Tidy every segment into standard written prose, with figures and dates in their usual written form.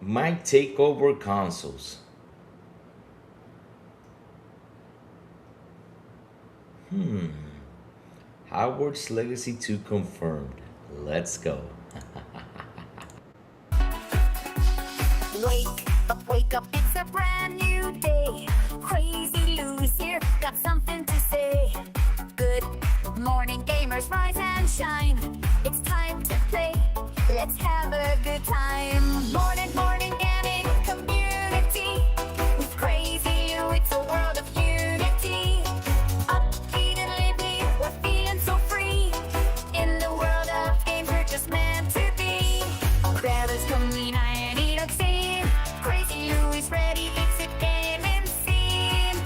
might take over consoles. Hogwarts Legacy 2 confirmed. Let's go. Wake up, it's a brand new day. Crazy Lou's here, got something to say. Good morning, gamers, rise and shine. It's time to play, let's have a good time. Morning, gaming community. With Crazy Lou, it's a world of unity. Upbeat and lively, we're feeling so free. In the world of games, we're just meant to be. Grab us, come in, I need a scene. Crazy Lou is ready, it's a gaming scene.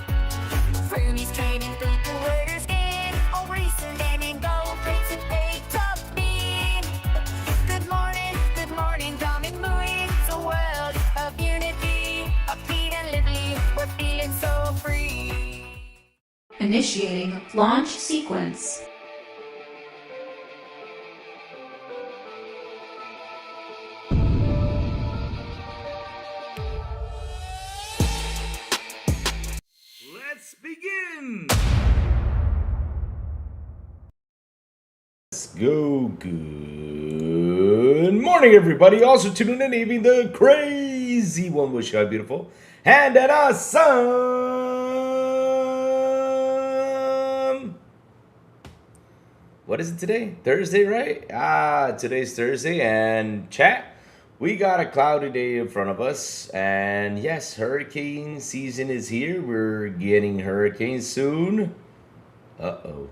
Fermie's trading through the word skin. All recent gaming go, it's a big top bean. Good morning, coming moving. It's a world of unity. Upbeat and lively, we're feeling so free. Initiating launch sequence. Let's begin. Let's go. Good morning, everybody. Also tuning in, even the crazy one. Wish you all beautiful and an awesome. What is it today? Thursday, right? Today's Thursday, and chat. We got a cloudy day in front of us, and yes, hurricane season is here. We're getting hurricanes soon. Uh-oh.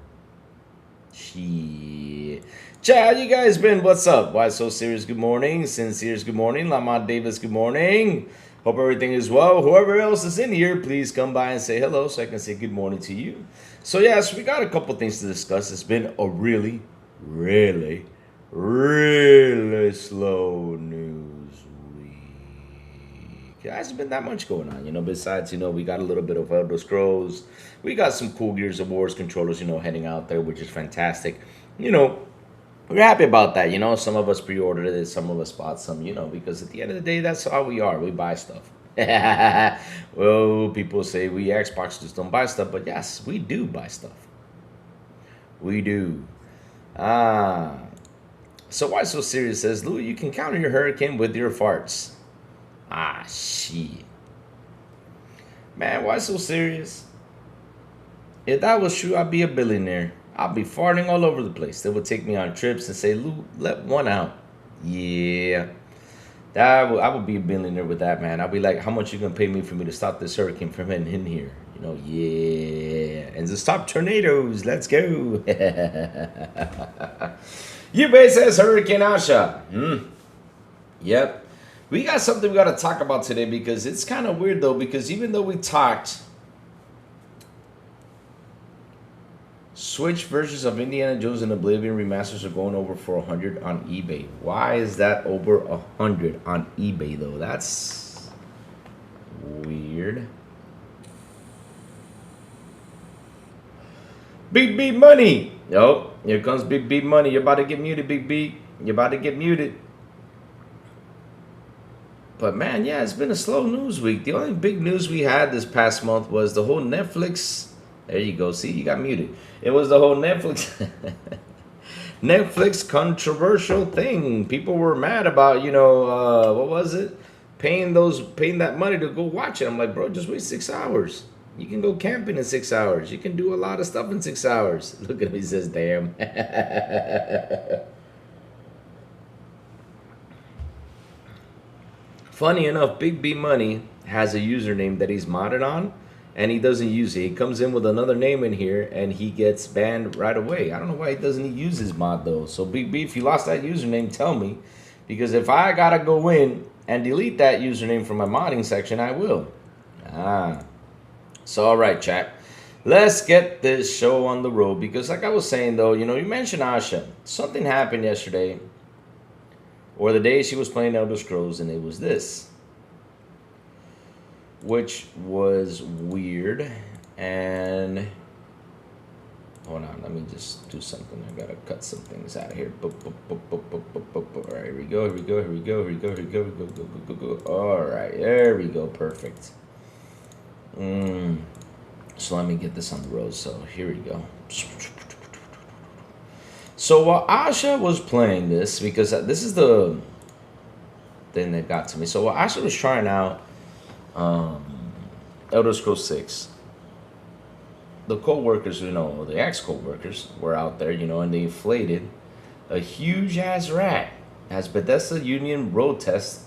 Shit. Chat, how you guys been? What's up? Why so serious? Good morning. Sincere's good morning. Lamont Davis, good morning. Hope everything is well. Whoever else is in here, please come by and say hello so I can say good morning to you. So yes, we got a couple things to discuss. It's been a really slow news week. It hasn't been that much going on, besides, we got a little bit of Elder Scrolls. We got some cool Gears of War's controllers, heading out there, which is fantastic. We're happy about that, Some of us pre-ordered it, some of us bought some, because at the end of the day, that's how we are. We buy stuff. Well, people say we Xboxers don't buy stuff, but yes, we do buy stuff. We do. So why so serious says, Lou, you can counter your hurricane with your farts. Shit. Man, why so serious? If that was true, I'd be a billionaire. I'd be farting all over the place. They would take me on trips and say, Lou, let one out. Yeah. I would be a billionaire with that, man. I'd be like, how much you gonna pay me for me to stop this hurricane from heading in here? Yeah. And to stop tornadoes. Let's go. eBay says Hurricane Asha. Yep. We got something we got to talk about today because it's kind of weird, though, because even though we talked Switch versions of Indiana Jones and Oblivion remasters are going over for 100 on eBay. Why is that over 100 on eBay, though? That's weird. Big B money. Oh, here comes Big B money. You're about to get muted, Big B. You're about to get muted. But man, yeah, it's been a slow news week. The only big news we had this past month was the whole Netflix. There you go. See, you got muted. It was the whole Netflix controversial thing. People were mad about, what was it? Paying that money to go watch it. I'm like, bro, just wait 6 hours. You can go camping in 6 hours. You can do a lot of stuff in 6 hours. Look at him, he says, damn. Funny enough, Big B Money has a username that he's modded on, and he doesn't use it. He comes in with another name in here, and he gets banned right away. I don't know why he doesn't use his mod, though. So, Big B, if you lost that username, tell me. Because if I gotta go in and delete that username from my modding section, I will. So, all right, chat. Let's get this show on the road. Because like I was saying, though, you mentioned Asha. Something happened yesterday, or the day she was playing Elder Scrolls, and it was this, which was weird. And Hold on, let me just do something. I gotta cut some things out of here. Boop, boop, boop, boop, boop, boop, boop, boop. All right, here we go. Here we go. Here we go. Here we go. Here we go. Here we go. Go, go, go, go. All right, there we go. Perfect. So let me get this on the road. So here we go. So while Asha was playing this, because this is the thing that got to me. So while Asha was trying out Elder Scrolls 6, the co-workers, the ex-co-workers were out there, and they inflated a huge ass rat as Bethesda Union protest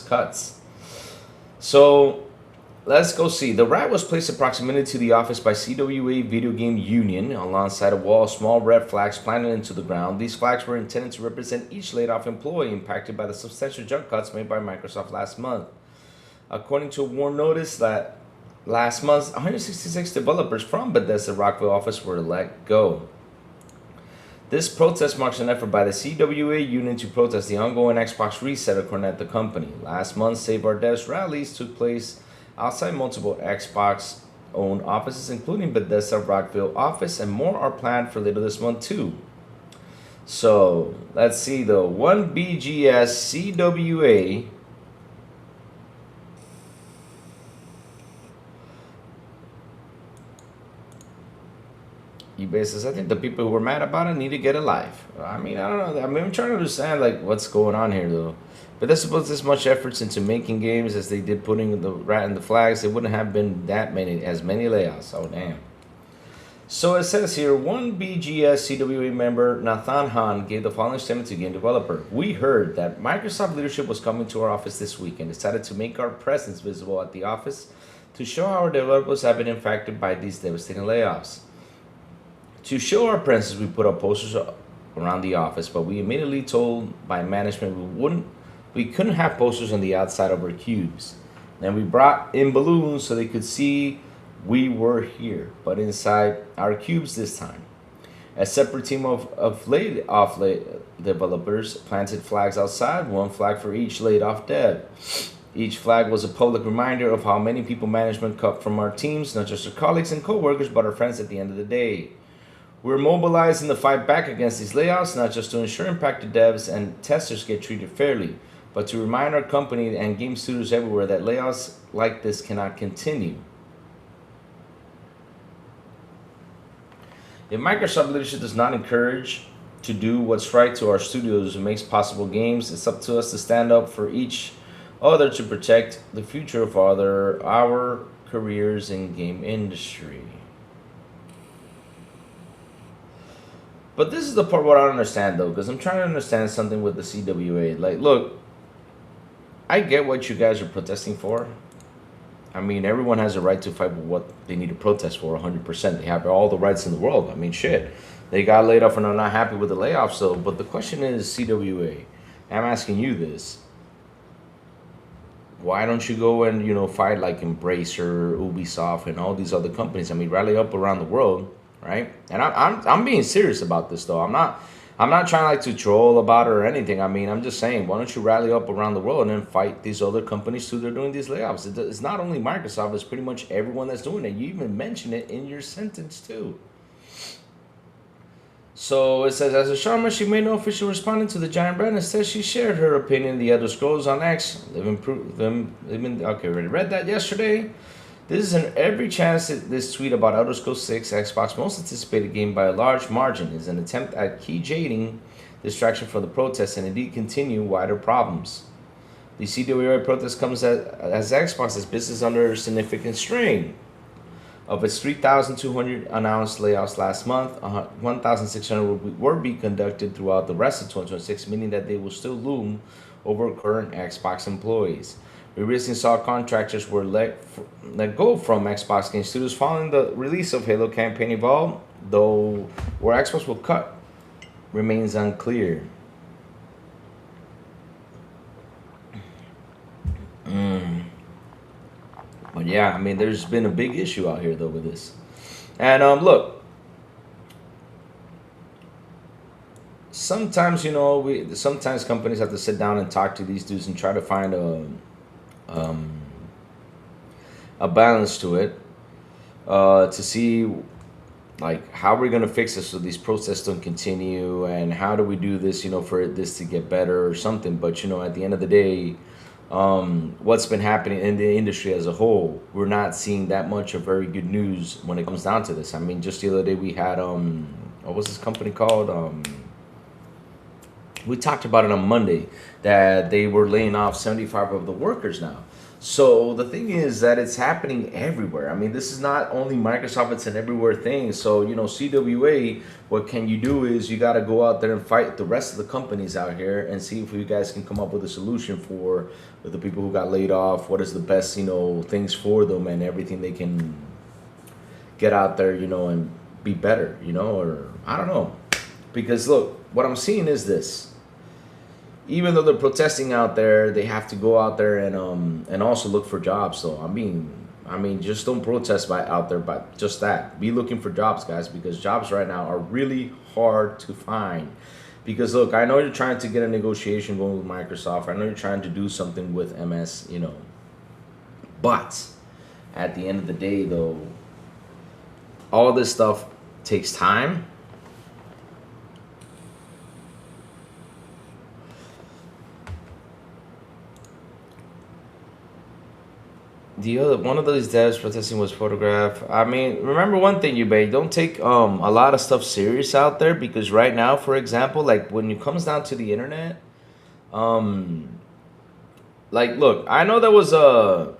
cuts. So let's go see. The rat was placed approximately to the office by CWA Video Game Union alongside a wall of small red flags planted into the ground. These flags were intended to represent each laid-off employee impacted by the substantial job cuts made by Microsoft last month. According to a WARN notice that last month, 166 developers from Bethesda Rockville office were let go. This protest marks an effort by the CWA Union to protest the ongoing Xbox reset, according to the company. Last month, Save Our Devs rallies took place outside multiple Xbox-owned offices, including Bethesda Rockville office, and more are planned for later this month too. So, let's see though. 1BGS CWA eBay says, I think the people who were mad about it need to get a life. I mean, I don't know. I mean, I'm trying to understand, like, what's going on here, though. But that's supposed as much efforts into making games as they did putting the rat in the flags. It wouldn't have been as many layoffs. Oh, damn. So it says here, one BGS CWA member, Nathan Han, gave the following statement to game developer. We heard that Microsoft leadership was coming to our office this week and decided to make our presence visible at the office to show how our developers have been impacted by these devastating layoffs. To show our presence, we put up posters around the office, but we immediately told by management we couldn't have posters on the outside of our cubes. And we brought in balloons so they could see we were here, but inside our cubes this time. A separate team of laid-off developers planted flags outside, one flag for each laid-off dev. Each flag was a public reminder of how many people management cut from our teams, not just our colleagues and co-workers, but our friends at the end of the day. We're mobilized in the fight back against these layoffs, not just to ensure impacted devs and testers get treated fairly, but to remind our company and game studios everywhere that layoffs like this cannot continue. If Microsoft leadership does not encourage to do what's right to our studios and makes possible games, it's up to us to stand up for each other to protect the future of our careers in game industry. But this is the part where I don't understand, though, because I'm trying to understand something with the CWA. Like, look, I get what you guys are protesting for. I mean, everyone has a right to fight for what they need to protest for 100%. They have all the rights in the world. I mean, shit. They got laid off and are not happy with the layoffs, so. But the question is, CWA, I'm asking you this. Why don't you go and, fight like Embracer, Ubisoft, and all these other companies? I mean, rally up around the world. Right, and I'm being serious about this though. I'm not trying like to troll about it or anything. I mean, I'm just saying, why don't you rally up around the world and then fight these other companies too? They're doing these layoffs. It's not only Microsoft; it's pretty much everyone that's doing it. You even mention it in your sentence too. So it says, as a Sharma, she made no official responding to the giant brand. Instead, she shared her opinion. The Elder Scrolls on X. Okay, already read that yesterday. This is an every chance that this tweet about Elder Scrolls 6, Xbox most anticipated game by a large margin, is an attempt at key-jading distraction from the protests and indeed continue wider problems. The CWA protest comes as Xbox's business under significant strain. Of its 3,200 announced layoffs last month, 1,600 will be conducted throughout the rest of 2026, meaning that they will still loom over current Xbox employees. We recently saw contractors were let go from Xbox game studios following the release of Halo Campaign Evolved, though where Xbox will cut remains unclear. But yeah, I mean, there's been a big issue out here though with this. And look, sometimes sometimes companies have to sit down and talk to these dudes and try to find a balance to it. to see like how we're gonna fix this so these protests don't continue, and how do we do this, for this to get better or something. But at the end of the day, what's been happening in the industry as a whole, we're not seeing that much of very good news when it comes down to this. I mean, just the other day we had what was this company called? We talked about it on Monday that they were laying off 75 of the workers now. So the thing is that it's happening everywhere. I mean, this is not only Microsoft, it's an everywhere thing. So, CWA, what can you do is you got to go out there and fight the rest of the companies out here and see if you guys can come up with a solution for the people who got laid off. What is the best, things for them and everything they can get out there, and be better, or I don't know. Because look, what I'm seeing is this. Even though they're protesting out there, they have to go out there and also look for jobs. So I mean, just don't protest by out there, but just that. Be looking for jobs, guys, because jobs right now are really hard to find. Because look, I know you're trying to get a negotiation going with Microsoft. I know you're trying to do something with MS, but at the end of the day, though, all this stuff takes time. The other one of those devs protesting was photographed. I mean, remember one thing, you babe. Don't take a lot of stuff serious out there, because right now, for example, like when it comes down to the internet, um, like look, I know there was a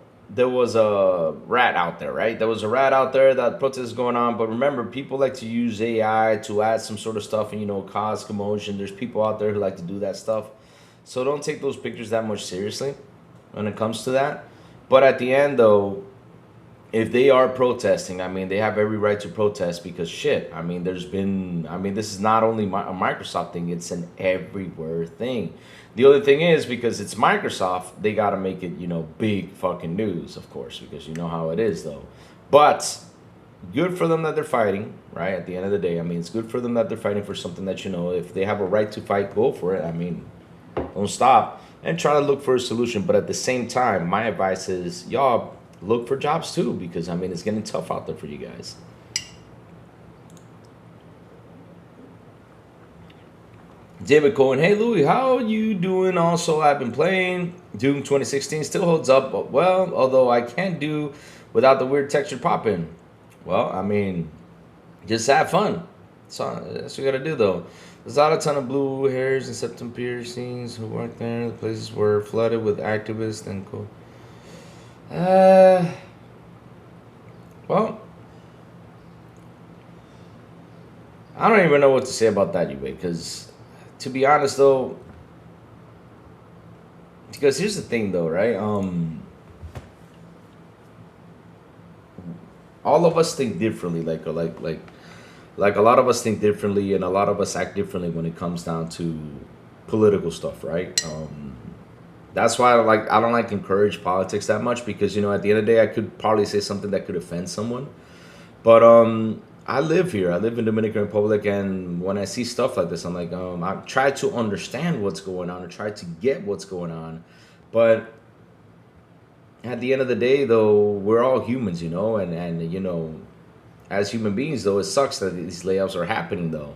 rat out there, right? There was a rat out there that protest is going on. But remember, people like to use AI to add some sort of stuff and cause commotion. There's people out there who like to do that stuff. So don't take those pictures that much seriously when it comes to that. But at the end, though, if they are protesting, I mean, they have every right to protest, because shit, I mean, this is not only a Microsoft thing, it's an everywhere thing. The other thing is, because it's Microsoft, they got to make it, big fucking news, of course, because you know how it is, though. But good for them that they're fighting, right? At the end of the day, I mean, it's good for them that they're fighting for something that, if they have a right to fight, go for it. I mean, don't stop and try to look for a solution. But at the same time, my advice is, y'all look for jobs too, because I mean, it's getting tough out there for you guys. David Cohen, hey Louis, how you doing? Also, I've been playing Doom 2016, still holds up, but well, although I can't do without the weird texture popping. Well, I mean, just have fun. So that's what you gotta do, though. There's not a ton of blue hairs and septum piercings who work there. The places were flooded with activists and co. Well, I don't even know what to say about that, anyway. Because, to be honest, though, because here's the thing, though, right? All of us think differently, like a lot of us think differently, and a lot of us act differently when it comes down to political stuff, right? That's why I don't like encourage politics that much, because at the end of the day, I could probably say something that could offend someone. But I live here. I live in Dominican Republic, and when I see stuff like this, I'm like, I try to understand what's going on, or try to get what's going on. But at the end of the day, though, we're all humans, and as human beings, though, it sucks that these layoffs are happening, though,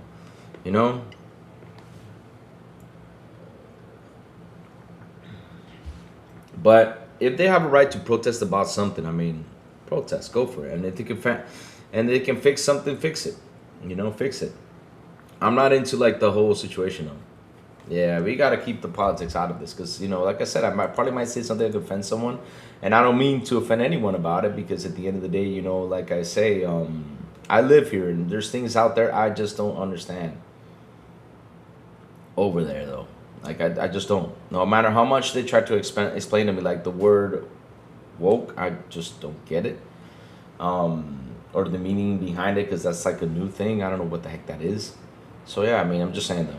But if they have a right to protest about something, I mean, protest, go for it. And if they can fix something, fix it. Fix it. I'm not into like the whole situation though. Yeah, we gotta keep the politics out of this, because like I said, probably might say something to offend someone, and I don't mean to offend anyone about it, because at the end of the day, like I say, I live here, and there's things out there I just don't understand over there, though. Like I just don't. No matter how much they try to explain to me, like the word woke, I just don't get it, or the meaning behind it, because that's like a new thing. I don't know what the heck that is. So yeah, I mean, I'm just saying though.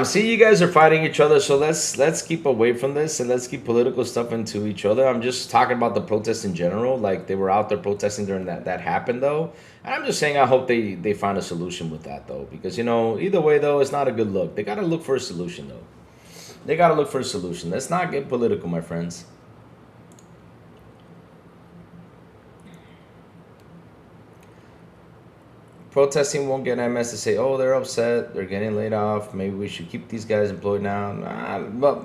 See, you guys are fighting each other, so let's keep away from this, and let's keep political stuff into each other. I'm just talking about the protests in general, like they were out there protesting during that happened, though. And I'm just saying, I hope they find a solution with that, though, because either way, though, it's not a good look. They gotta look for a solution, though. They got to look for a solution. Let's not get political, my friends. Protesting won't get MS to say, oh, they're upset, they're getting laid off, maybe we should keep these guys employed now. But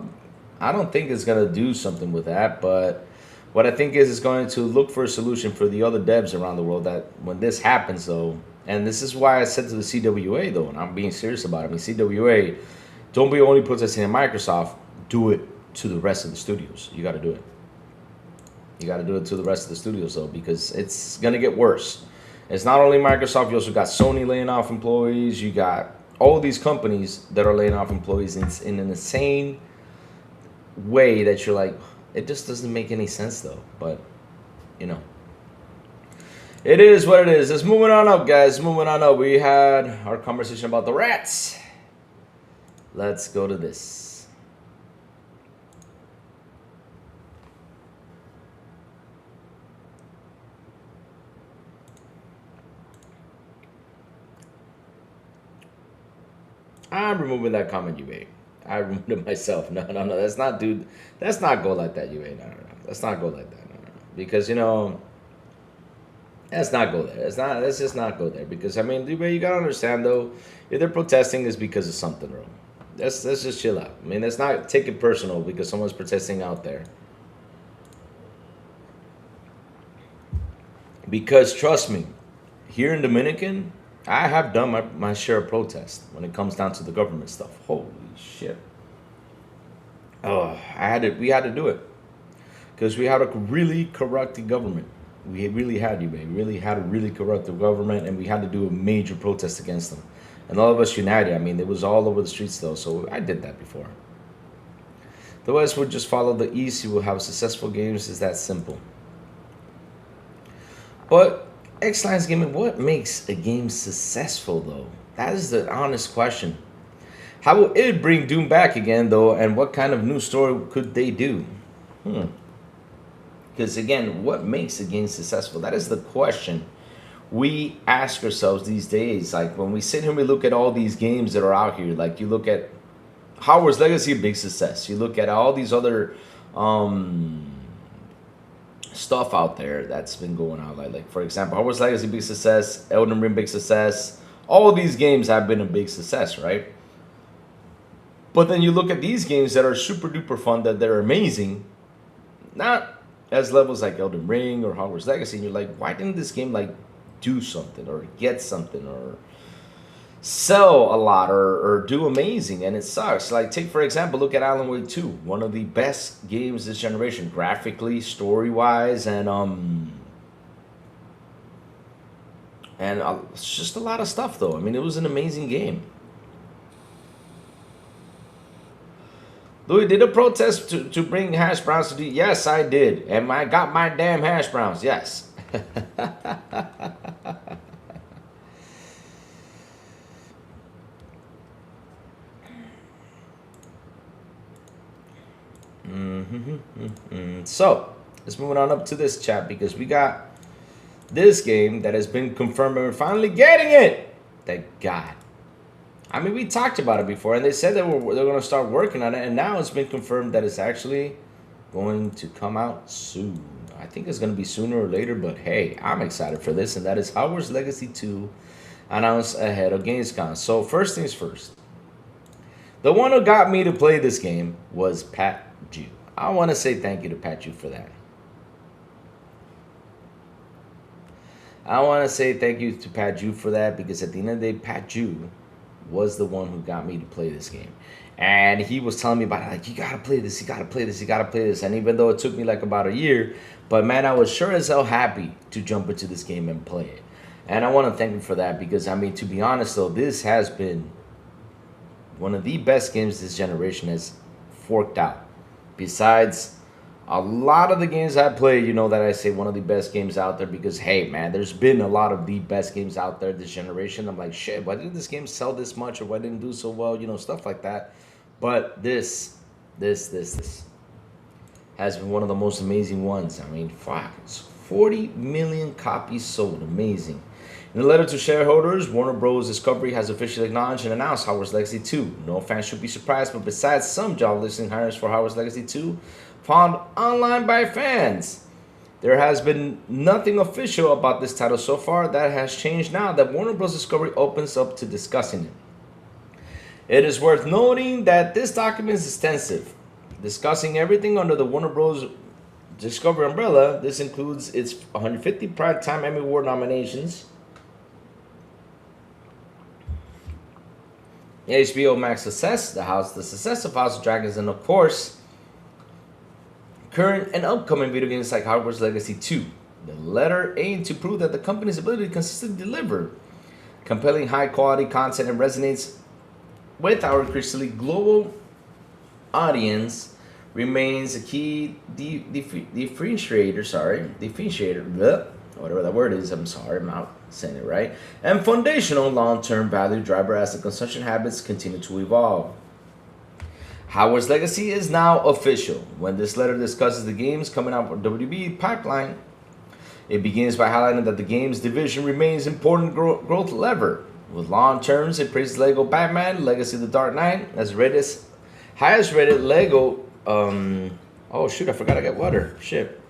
I don't think it's going to do something with that. But what I think is it's going to look for a solution for the other devs around the world that when this happens, though, and this is why I said to the CWA, though, and I'm being serious about it. I mean, CWA, don't be only protesting at Microsoft, do it to the rest of the studios. You got to do it. You got to do it to the rest of the studios, though, because it's going to get worse. It's not only Microsoft. You also got Sony laying off employees. You got all these companies that are laying off employees in an insane way that you're like, it just doesn't make any sense, though. But, you know, it is what it is. It's moving on up, guys. Moving on up. We had our conversation about the rats. Let's go to this. I'm removing that comment you made. I removed it myself. No. That's not, dude. Let's not go like that, UA. No. Let's not go like that. No. Because, you know, let's not go there. Let's just not go there. Because, I mean, UA, you got to understand, though, if they're protesting, it's because of something wrong. Let's just chill out. I mean, let's not take it personal because someone's protesting out there. Because, trust me, here in Dominican, I have done my share of protest when it comes down to the government stuff. Holy shit. Oh, we had to do it. Because we had a really corrupt government. We really had, we really had a really corrupt government, and we had to do a major protest against them. And all of us united. I mean, it was all over the streets, though, so I did that before. The West would just follow the East. You will have successful games. It's that simple. But xCloud's gaming, what makes a game successful, though? That is the honest question. How will it bring Doom back again, though, and what kind of new story could they do? Because, again, what makes a game successful? That is the question we ask ourselves these days. Like, when we sit here and we look at all these games that are out here, like, you look at Hogwarts Legacy, a big success. You look at all these other stuff out there that's been going on. Like for example, Hogwarts Legacy, big success. Elden Ring, big success. All of these games have been a big success, right? But then you look at these games that are super duper fun, that they're amazing, not as levels like Elden Ring or Hogwarts Legacy, and you're like, why didn't this game like do something or get something or sell a lot or do amazing? And it sucks. Like, take for example, look at Alan Wake 2, one of the best games this generation, graphically, story wise, and it's just a lot of stuff, though. I mean, it was an amazing game. Louis, did a protest to bring hash browns to the... Yes, I did. And I got my damn hash browns. Yes. So, let's move on up to this chat because we got this game that has been confirmed and we're finally getting it. Thank God. I mean, we talked about it before, and they said that they're going to start working on it, and now it's been confirmed that it's actually going to come out soon. I think it's going to be sooner or later, but hey, I'm excited for this, and that is Hogwarts Legacy 2 announced ahead of Gamescom. So first things first. The one who got me to play this game was Pat Jew. I want to say thank you to Pat Jew for that. I want to say thank you to Pat Jew for that because at the end of the day, Pat Jew was the one who got me to play this game. And he was telling me about it, like, you got to play this, you got to play this, you got to play this. And even though it took me like about a year, but man, I was sure as hell happy to jump into this game and play it. And I want to thank him for that because, I mean, to be honest, though, this has been one of the best games this generation has forked out. Besides a lot of the games I played, you know, that I say one of the best games out there because, hey, man, there's been a lot of the best games out there this generation. I'm like, shit, why didn't this game sell this much or why didn't it do so well, you know, stuff like that. But this has been one of the most amazing ones. I mean, fuck, it's 40 million copies sold. Amazing. In a letter to shareholders, Warner Bros. Discovery has officially acknowledged and announced Hogwarts Legacy 2. No fans should be surprised, but besides some job listing hires for Hogwarts Legacy 2 found online by fans, there has been nothing official about this title so far. That has changed now that Warner Bros. Discovery opens up to discussing it. It is worth noting that this document is extensive, discussing everything under the Warner Bros. Discovery umbrella. This includes its 150 Primetime Emmy Award nominations, HBO Max success, the success of House of Dragons, and of course, current and upcoming video games like Hogwarts Legacy 2. The letter aimed to prove that the company's ability to consistently deliver compelling high-quality content and resonates with our increasingly global audience remains a key differentiator, whatever that word is, I'm sorry, I'm not saying it right, and foundational long-term value driver as the consumption habits continue to evolve. Hogwarts Legacy is now official. When this letter discusses the games coming out for WB pipeline, it begins by highlighting that the games division remains an important growth lever. With long terms, it praises Lego Batman, Legacy of the Dark Knight as highest rated Lego. Oh shoot, I forgot I got water. Shit.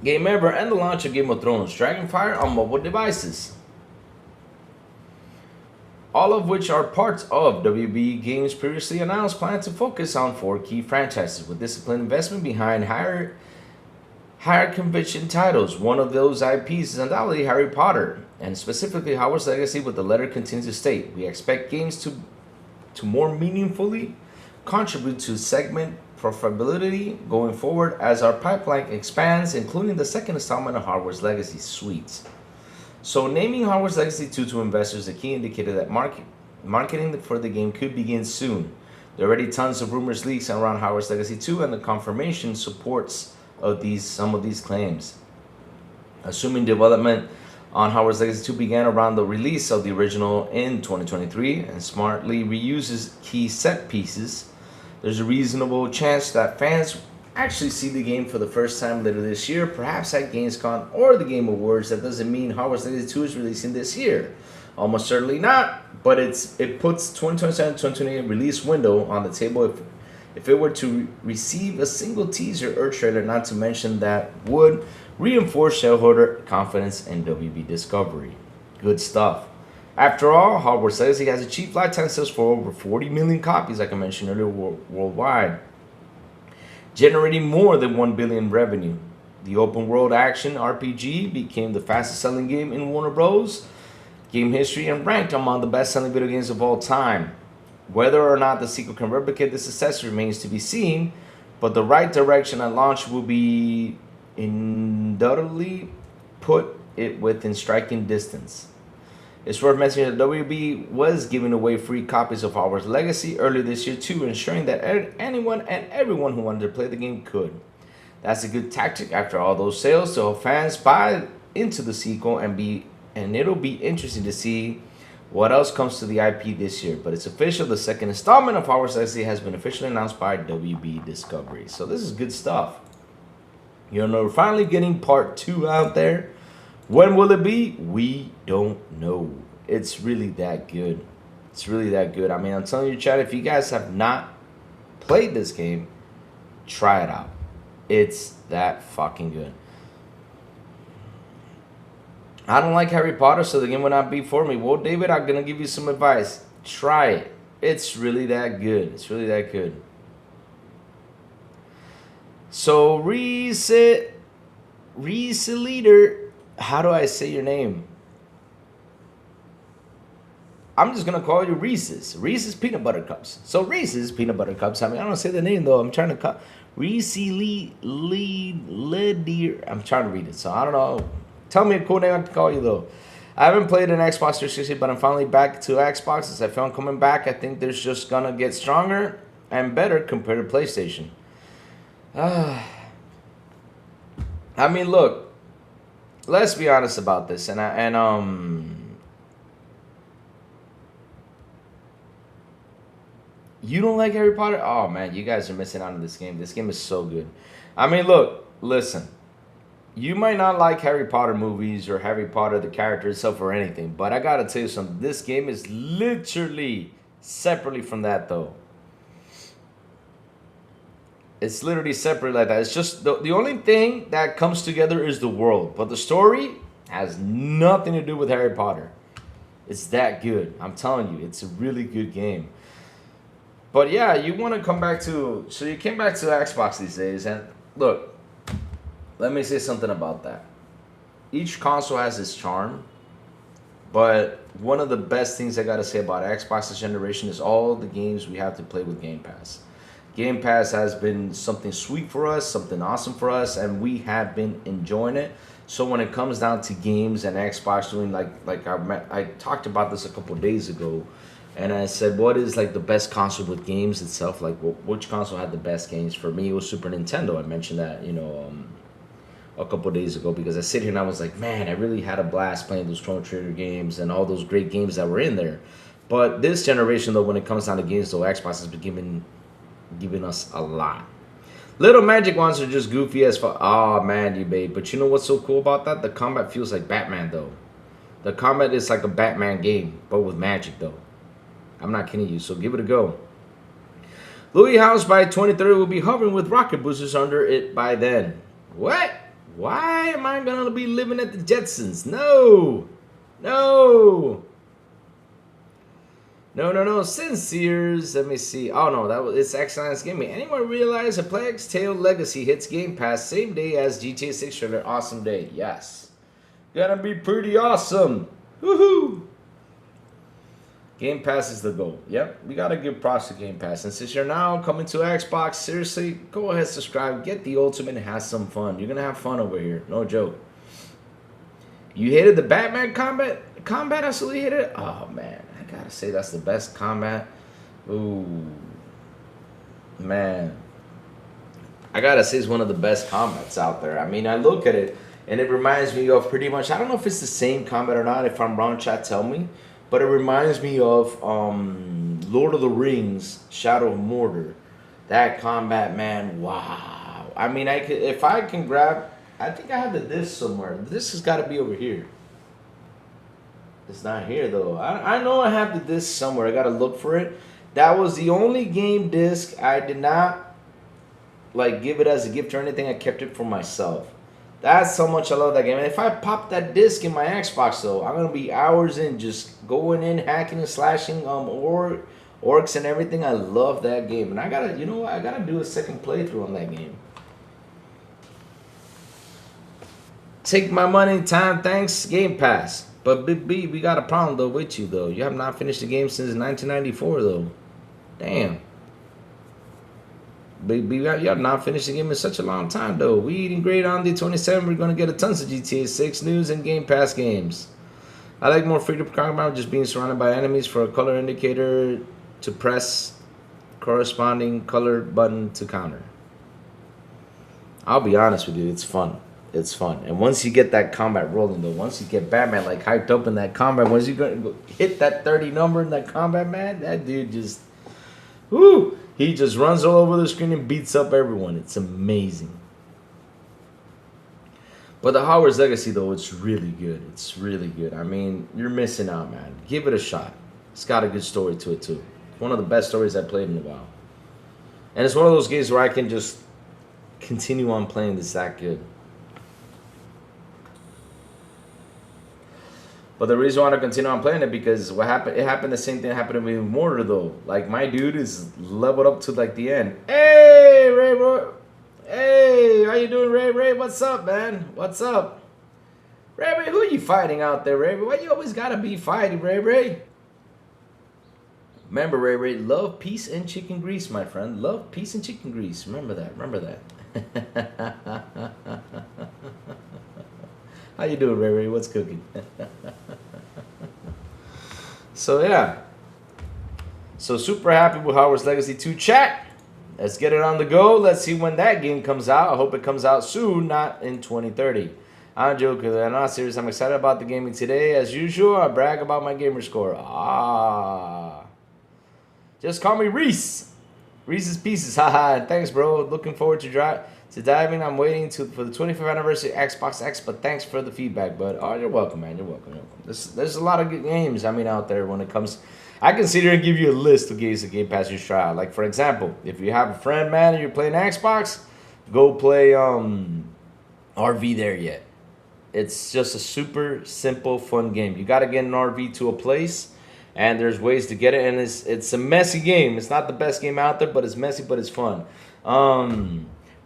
Game ever, and the launch of Game of Thrones Dragonfire on mobile devices, all of which are parts of WB Games' previously announced plan to focus on 4 key franchises with disciplined investment behind higher conviction titles. One of those IPs is undoubtedly Harry Potter, and specifically Hogwarts Legacy, with the letter continues to state, we expect games to more meaningfully contribute to segment profitability going forward as our pipeline expands, including the second installment of Hogwarts Legacy Suites. So naming Hogwarts Legacy 2 to investors is a key indicator that marketing for the game could begin soon. There are already tons of rumors leaks around Hogwarts Legacy 2, and the confirmation supports of some of these claims. Assuming development on Hogwarts Legacy 2 began around the release of the original in 2023 and smartly reuses key set pieces, there's a reasonable chance that fans actually see the game for the first time later this year, perhaps at Gamescom or the Game Awards. That doesn't mean Hogwarts Legacy 2 is releasing this year. Almost certainly not, but it puts 2027-2028 release window on the table if it were to receive a single teaser or trailer, not to mention that would reinforce shareholder confidence in WB Discovery. Good stuff. After all, Hogwarts Legacy has achieved lifetime sales for over 40 million copies, like I mentioned earlier, worldwide, generating more than 1 billion revenue. The open world action RPG became the fastest selling game in Warner Bros. Game history and ranked among the best selling video games of all time. Whether or not the sequel can replicate the success remains to be seen, but the right direction at launch will be undoubtedly put it within striking distance. It's worth mentioning that WB was giving away free copies of Hogwarts Legacy earlier this year too, ensuring that anyone and everyone who wanted to play the game could. That's a good tactic after all those sales to help fans buy into the sequel, and it'll be interesting to see what else comes to the IP this year. But it's official, the second installment of Hogwarts Legacy has been officially announced by WB Discovery. So this is good stuff. You know, we're finally getting part 2 out there. When will it be? We don't know. It's really that good. It's really that good. I mean, I'm telling you, chat, if you guys have not played this game, try it out. It's that fucking good. I don't like Harry Potter, so the game will not be for me. Well, David, I'm going to give you some advice. Try it. It's really that good. It's really that good. So, Reese Leader, how do I say your name? I'm just going to call you Reese's. Reese's Peanut Butter Cups. So, Reese's Peanut Butter Cups. I mean, I don't say the name, though. I'm trying to call Reese Leader. I'm trying to read it, so I don't know. Tell me a cool name I can call you, though. I haven't played an Xbox 360, but I'm finally back to Xbox. As I found coming back, I think they're just going to get stronger and better compared to PlayStation. I mean, look, let's be honest about this. You don't like Harry Potter? Oh, man, you guys are missing out on this game. This game is so good. I mean, look, listen. you might not like Harry Potter movies or Harry Potter the character itself or anything, but I gotta tell you something. This game is literally separately from that though. It's literally separate like that. It's just the only thing that comes together is the world, but the story has nothing to do with Harry Potter. It's that good. I'm telling you, it's a really good game. But yeah, you want to come back to, so you came back to Xbox these days, and look, let me say something about that. Each console has its charm, but one of the best things I gotta say about Xbox this generation is all the games we have to play with Game Pass. Game Pass has been something sweet for us, something awesome for us, and we have been enjoying it. So when it comes down to games and Xbox doing like I talked about this a couple of days ago, and I said, what is like the best console with games itself? Like which console had the best games? For me, it was Super Nintendo. I mentioned that, a couple of days ago because I sit here and I was like, man, I really had a blast playing those Chrono Trigger games and all those great games that were in there. But this generation, though, when it comes down to games, though, Xbox has been giving us a lot. Little magic ones are just goofy as fuck. Oh man, you babe. But you know what's so cool about that? The combat feels like Batman though. The combat is like a Batman game, but with magic though. I'm not kidding you, so give it a go. Louis House by 2030 will be hovering with rocket boosters under it by then. What? Why am I gonna be living at the Jetsons? No! No! No. Sinceres. Let me see. Oh no, it's Excellence Gaming. Anyone realize A Plague's Tale Legacy hits Game Pass same day as GTA 6 trailer? Awesome day. Yes. Gonna be pretty awesome. Woohoo! Game Pass is the goal. Yep, we gotta give props to Game Pass. And since you're now coming to Xbox, seriously, go ahead, subscribe, get the Ultimate, and have some fun. You're gonna have fun over here. No joke. You hated the Batman combat? Combat absolutely hated it? Oh man. Gotta say that's the best combat. Ooh, man, I gotta say it's one of the best combats out there. I mean, I look at it and it reminds me of pretty much, I don't know if it's the same combat or not. If I'm wrong, chat, tell me. But it reminds me of Lord of the Rings, Shadow of Mordor. That combat, man, wow. I mean, if I can grab, I think I have the disc somewhere. This has got to be over here. It's not here though. I know I have the disc somewhere. I gotta look for it. That was the only game disc I did not like give it as a gift or anything. I kept it for myself. That's how much I love that game. And if I pop that disc in my Xbox though, I'm gonna be hours in just going in, hacking and slashing orcs and everything. I love that game. And I gotta, you know what? I gotta do a second playthrough on that game. Take my money, time, thanks, Game Pass. But Big B, we got a problem though with you though. You have not finished the game since 1994 though. Damn. Big B, you have not finished the game in such a long time though. We eating great on the 27th. We're gonna get a tons of GTA 6 news and Game Pass games. I like more freedom combat, just being surrounded by enemies for a color indicator to press corresponding color button to counter. I'll be honest with you, it's fun. It's fun. And once you get that combat rolling though, once you get Batman like hyped up in that combat, once you go hit that 30 number in that combat, man, that dude just, whoo, he just runs all over the screen and beats up everyone. It's amazing. But the Hogwarts Legacy though, it's really good. It's really good. I mean, you're missing out, man. Give it a shot. It's got a good story to it too. It's one of the best stories I've played in a while. And it's one of those games where I can just continue on playing this that good. But the reason why I continue on playing it because what happened, it happened the same thing happened to me with Mortar though. Like my dude is leveled up to like the end. Hey Ray, hey, how you doing, Ray? What's up, man? What's up, Ray? Who are you fighting out there, Ray? Why you always gotta be fighting, Ray? Remember, Ray, love, peace, and chicken grease, my friend. Love, peace, and chicken grease. Remember that. How you doing, Ray? What's cooking? So, yeah. So, super happy with Hogwarts Legacy 2 chat. Let's get it on the go. Let's see when that game comes out. I hope it comes out soon, not in 2030. I'm joking. I'm not serious. I'm excited about the gaming today. As usual, I brag about my gamer score. Just call me Reese. Reese's Pieces. Haha. Thanks, bro. Looking forward to To dive in, I'm waiting for the 25th anniversary Xbox X, but thanks for the feedback. But oh, you're welcome, man. You're welcome. You're welcome. There's a lot of good games. I mean, out there when it comes. I can sit here and give you a list of games that Game Pass you should try out. Like for example, if you have a friend, man, and you're playing Xbox, go play RV there yet. It's just a super simple, fun game. You got to get an RV to a place, and there's ways to get it. And it's a messy game. It's not the best game out there, but it's messy, but it's fun.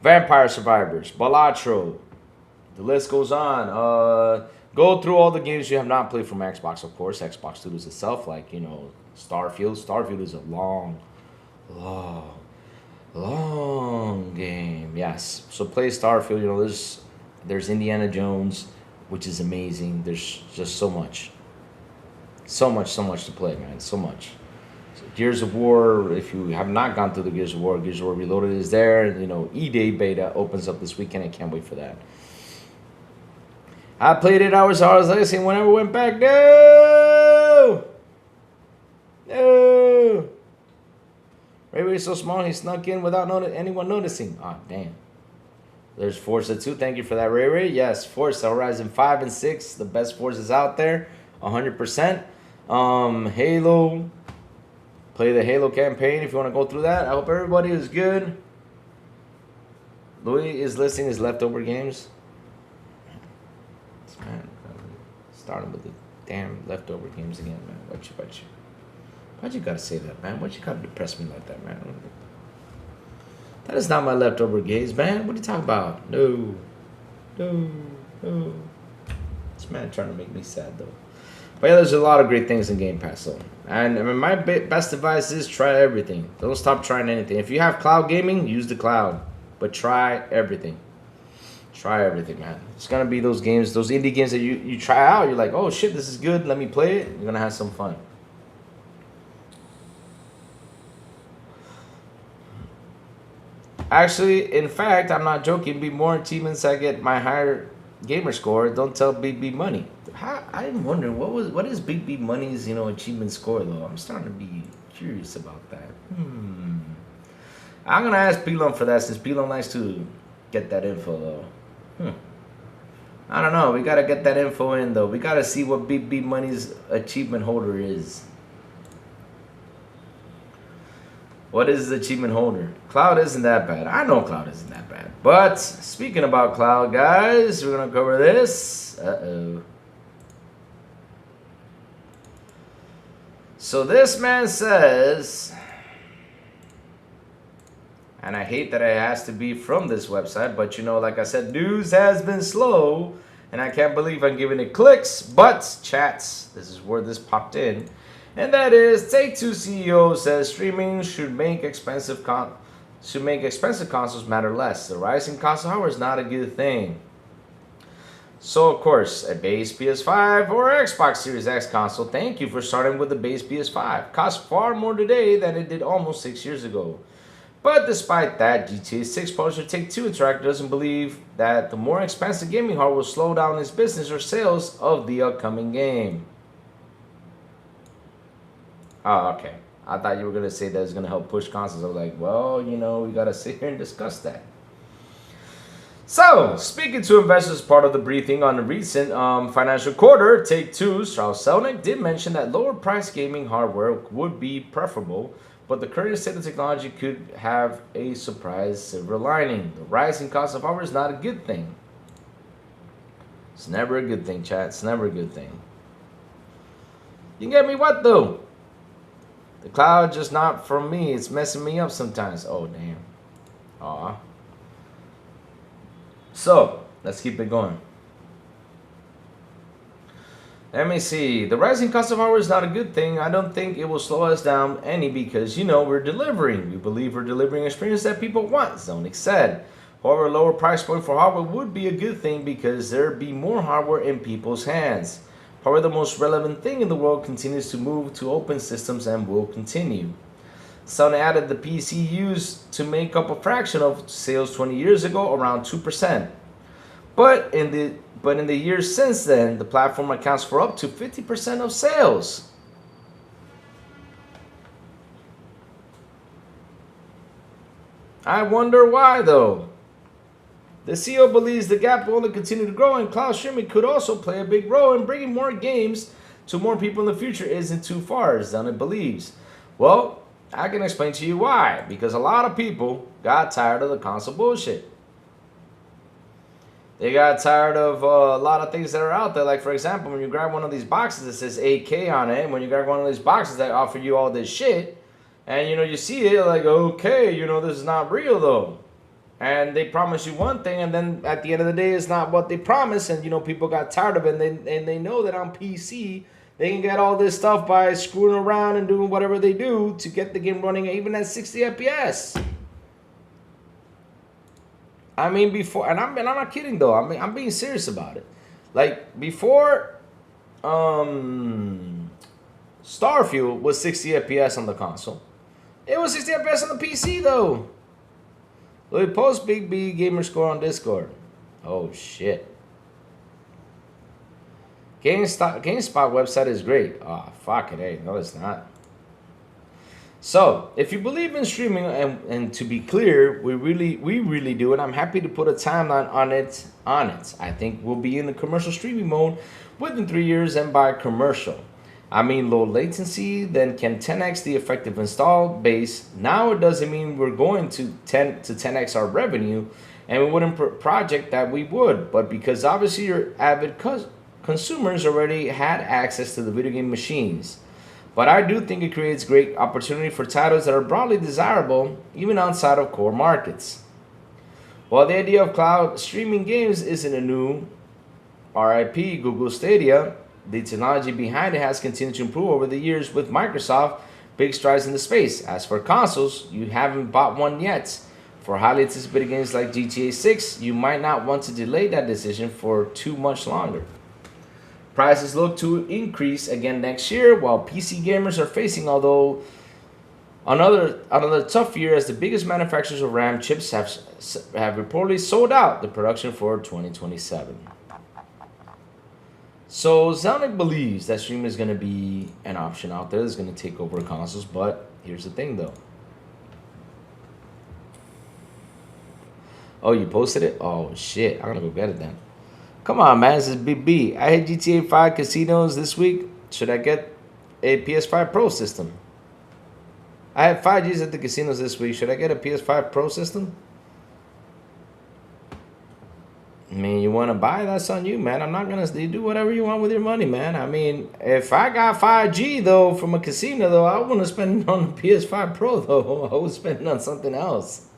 Vampire Survivors, Balatro, the list goes on. Go through all the games you have not played from Xbox, of course. Xbox Studios itself, like, you know, Starfield. Starfield is a long game. Yes. So play Starfield. You know, there's Indiana Jones, which is amazing. There's just so much to play, man. So much. So Gears of War, if you have not gone through the Gears of War Reloaded is there. And, you know, E-Day beta opens up this weekend. I can't wait for that. I played 8 hours of Legacy and whenever went back. No! Ray Ray's so small he snuck in without anyone noticing. Ah, damn. There's Forza 2. Thank you for that, Ray Ray. Yes, Forza Horizon 5 and 6. The best Forzas out there. 100%. Halo. Play the Halo campaign if you want to go through that. I hope everybody is good. Louis is listing his leftover games. Man, starting with the damn leftover games again, man. Why'd you gotta say that, man? Why'd you gotta depress me like that, man? That is not my leftover games, man. What are you talking about? No. This man trying to make me sad, though. But yeah, there's a lot of great things in Game Pass, though. And I mean, my best advice is try everything. Don't stop trying anything. If you have cloud gaming, use the cloud. But try everything. Try everything, man. It's gonna be those games, those indie games that you try out. You're like, oh shit, this is good. Let me play it. You're gonna have some fun. Actually, in fact, I'm not joking. Be more achievements I get my higher gamer score. Don't tell Big B Money. I'm wondering what is Big B Money's achievement score though. I'm starting to be curious about that. I'm gonna ask Pilon for that since Pilon likes to get that info though. I don't know. We gotta get that info in though. We gotta see what Big B Money's achievement holder is. What is the achievement holder? Cloud isn't that bad. I know Cloud isn't that bad. But speaking about Cloud, guys, we're gonna cover this. So this man says, and I hate that it has to be from this website, but like I said, news has been slow, and I can't believe I'm giving it clicks, but chats, this is where this popped in, and that is, Take-Two CEO says streaming should make expensive consoles matter less. The rising cost of hardware is not a good thing. So of course, a base PS5 or Xbox Series X console, thank you for starting with the base PS5, costs far more today than it did almost 6 years ago. But despite that, GTA 6 publisher Take-Two Interactive doesn't believe that the more expensive gaming hardware will slow down its business or sales of the upcoming game. Oh, okay. I thought you were going to say that it's going to help push consoles. I was like, well, we got to sit here and discuss that. So, speaking to investors as part of the briefing on the recent financial quarter, Take-Two's Charles Selnick did mention that lower price gaming hardware would be preferable, but the current state of technology could have a surprise silver lining. The rising cost of hardware is not a good thing. It's never a good thing, chat. It's never a good thing. You get me what, though? The cloud just not from me. It's messing me up sometimes. Oh, damn. Aw. So, let's keep it going. Let me see. The rising cost of hardware is not a good thing. I don't think it will slow us down any because, we're delivering. We believe we're delivering an experience that people want, Zelnick said. However, a lower price point for hardware would be a good thing because there'd be more hardware in people's hands. However, the most relevant thing in the world continues to move to open systems and will continue. Sony added the PC used to make up a fraction of sales 20 years ago, around 2%. But in the years since then, the platform accounts for up to 50% of sales. I wonder why, though. The CEO believes the gap will only continue to grow, and cloud streaming could also play a big role in bringing more games to more people in the future. Isn't too far, as Zelnick believes. Well, I can explain to you why. Because a lot of people got tired of the console bullshit. They got tired of a lot of things that are out there. Like, for example, when you grab one of these boxes that says 8K on it, and when you grab one of these boxes that offer you all this shit, and, you see it, like, okay, this is not real, though. And they promise you one thing, and then at the end of the day, it's not what they promise. And, people got tired of it, and they know that on PC, they can get all this stuff by screwing around and doing whatever they do to get the game running even at 60 FPS. I mean, before, and I'm not kidding though. I'm being serious about it. Like before, Starfield was 60 FPS on the console. It was 60 FPS on the PC though. Look, post Big B gamer score on Discord. Oh shit. GameSpot website is great. Oh fuck it, hey, no it's not. So, if you believe in streaming, and to be clear, we really do, and I'm happy to put a timeline on it. I think we'll be in the commercial streaming mode within 3 years, and by commercial, I mean low latency, then can 10x the effective install base. Now it doesn't mean we're going to 10x our revenue, and we wouldn't project that we would, but because obviously your avid consumers already had access to the video game machines. But I do think it creates great opportunity for titles that are broadly desirable, even outside of core markets. While the idea of cloud streaming games isn't a new RIP Google Stadia, the technology behind it has continued to improve over the years with Microsoft big strides in the space. As for consoles, you haven't bought one yet. For highly anticipated games like GTA 6, you might not want to delay that decision for too much longer. Prices look to increase again next year, while PC gamers are facing, although another tough year, as the biggest manufacturers of RAM chips have reportedly sold out the production for 2027. So Zelnick believes that streaming is going to be an option out there that's going to take over consoles, but here's the thing though. Oh, you posted it? Oh shit, I'm going to go get it then. Come on, man, this is Big B. I hit GTA 5 casinos this week. Should I get a PS5 Pro system? I had 5Gs at the casinos this week. Should I get a PS5 Pro system? I mean, you want to buy? That's on you, man. I'm not going to do whatever you want with your money, man. I mean, if I got 5G, though, from a casino, though, I wouldn't spend it on a PS5 Pro, though. I would spend it on something else.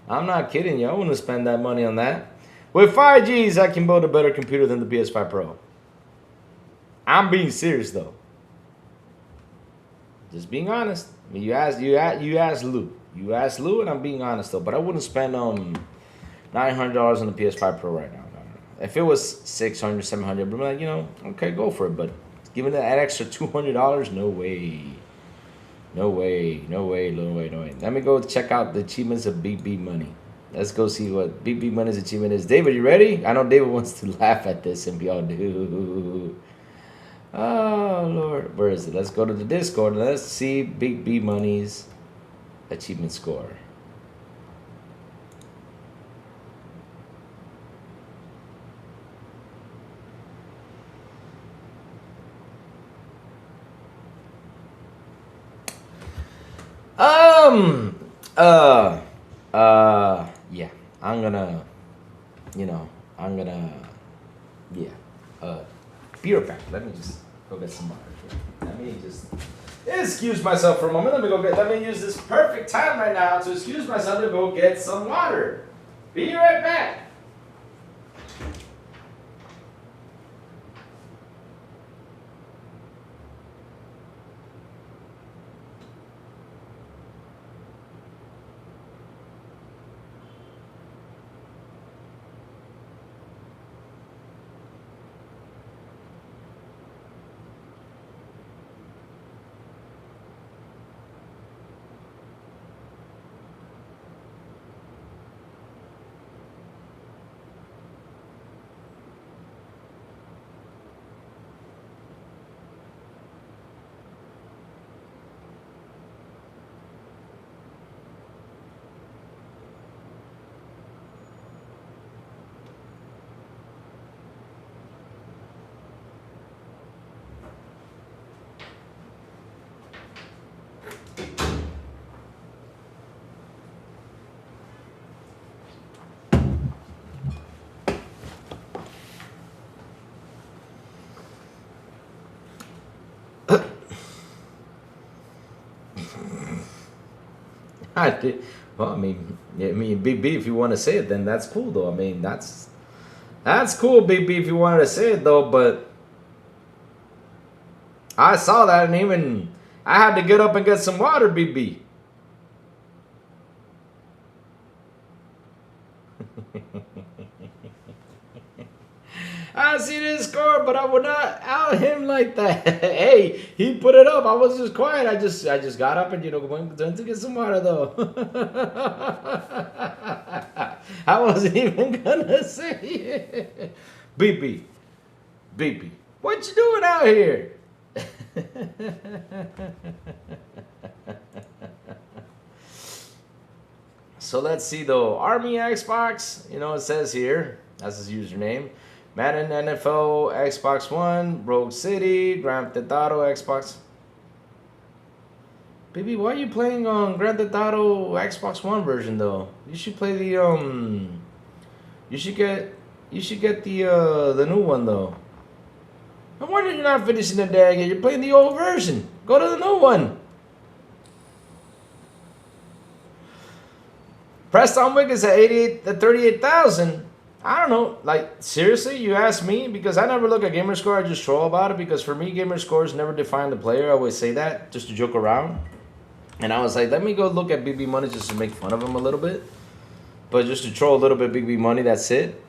I'm not kidding you. I wouldn't spend that money on that. With 5Gs, I can build a better computer than the PS5 Pro. I'm being serious though. Just being honest. I mean, you asked Lou. You asked Lou, and I'm being honest though. But I wouldn't spend $900 on the PS5 Pro right now. No. If it was $600, $700, I'd be like, okay, go for it. But giving that extra $200, no way. No way. Let me go check out the achievements of Big B Money. Let's go see what Big B Money's achievement is. David, you ready? I know David wants to laugh at this and be all, dude. Oh, Lord. Where is it? Let's go to the Discord and let's see Big B Money's achievement score. Yeah, be right back. Let me just go get some water. Let me just excuse myself for a moment. Let me use this perfect time right now to excuse myself to go get some water. Be right back. Well, BB, if you want to say it, then that's cool, though. I mean, that's cool, BB, if you wanted to say it, though. But I saw that, and even I had to get up and get some water, BB. I see this score, but I would not out him like that. Hey, he put it up. I was just quiet. I just got up and went to get some water though. I wasn't even gonna say it. BB, what you doing out here? So let's see though. Army Xbox, it says here, that's his username. Madden NFL, Xbox One, Rogue City, Grand Theft Auto, Xbox. Baby, why are you playing on Grand Theft Auto Xbox One version though? You should play the You should get the new one though. No wonder you're not finishing the day again. You're playing the old version. Go to the new one. Preston Wiggins at 38,000. I don't know, like, seriously, you ask me, because I never look at gamer score, I just troll about it, because for me, gamer scores never define the player. I always say that, just to joke around. And I was like, let me go look at BB Money just to make fun of him a little bit. But just to troll a little bit BB Money, that's it.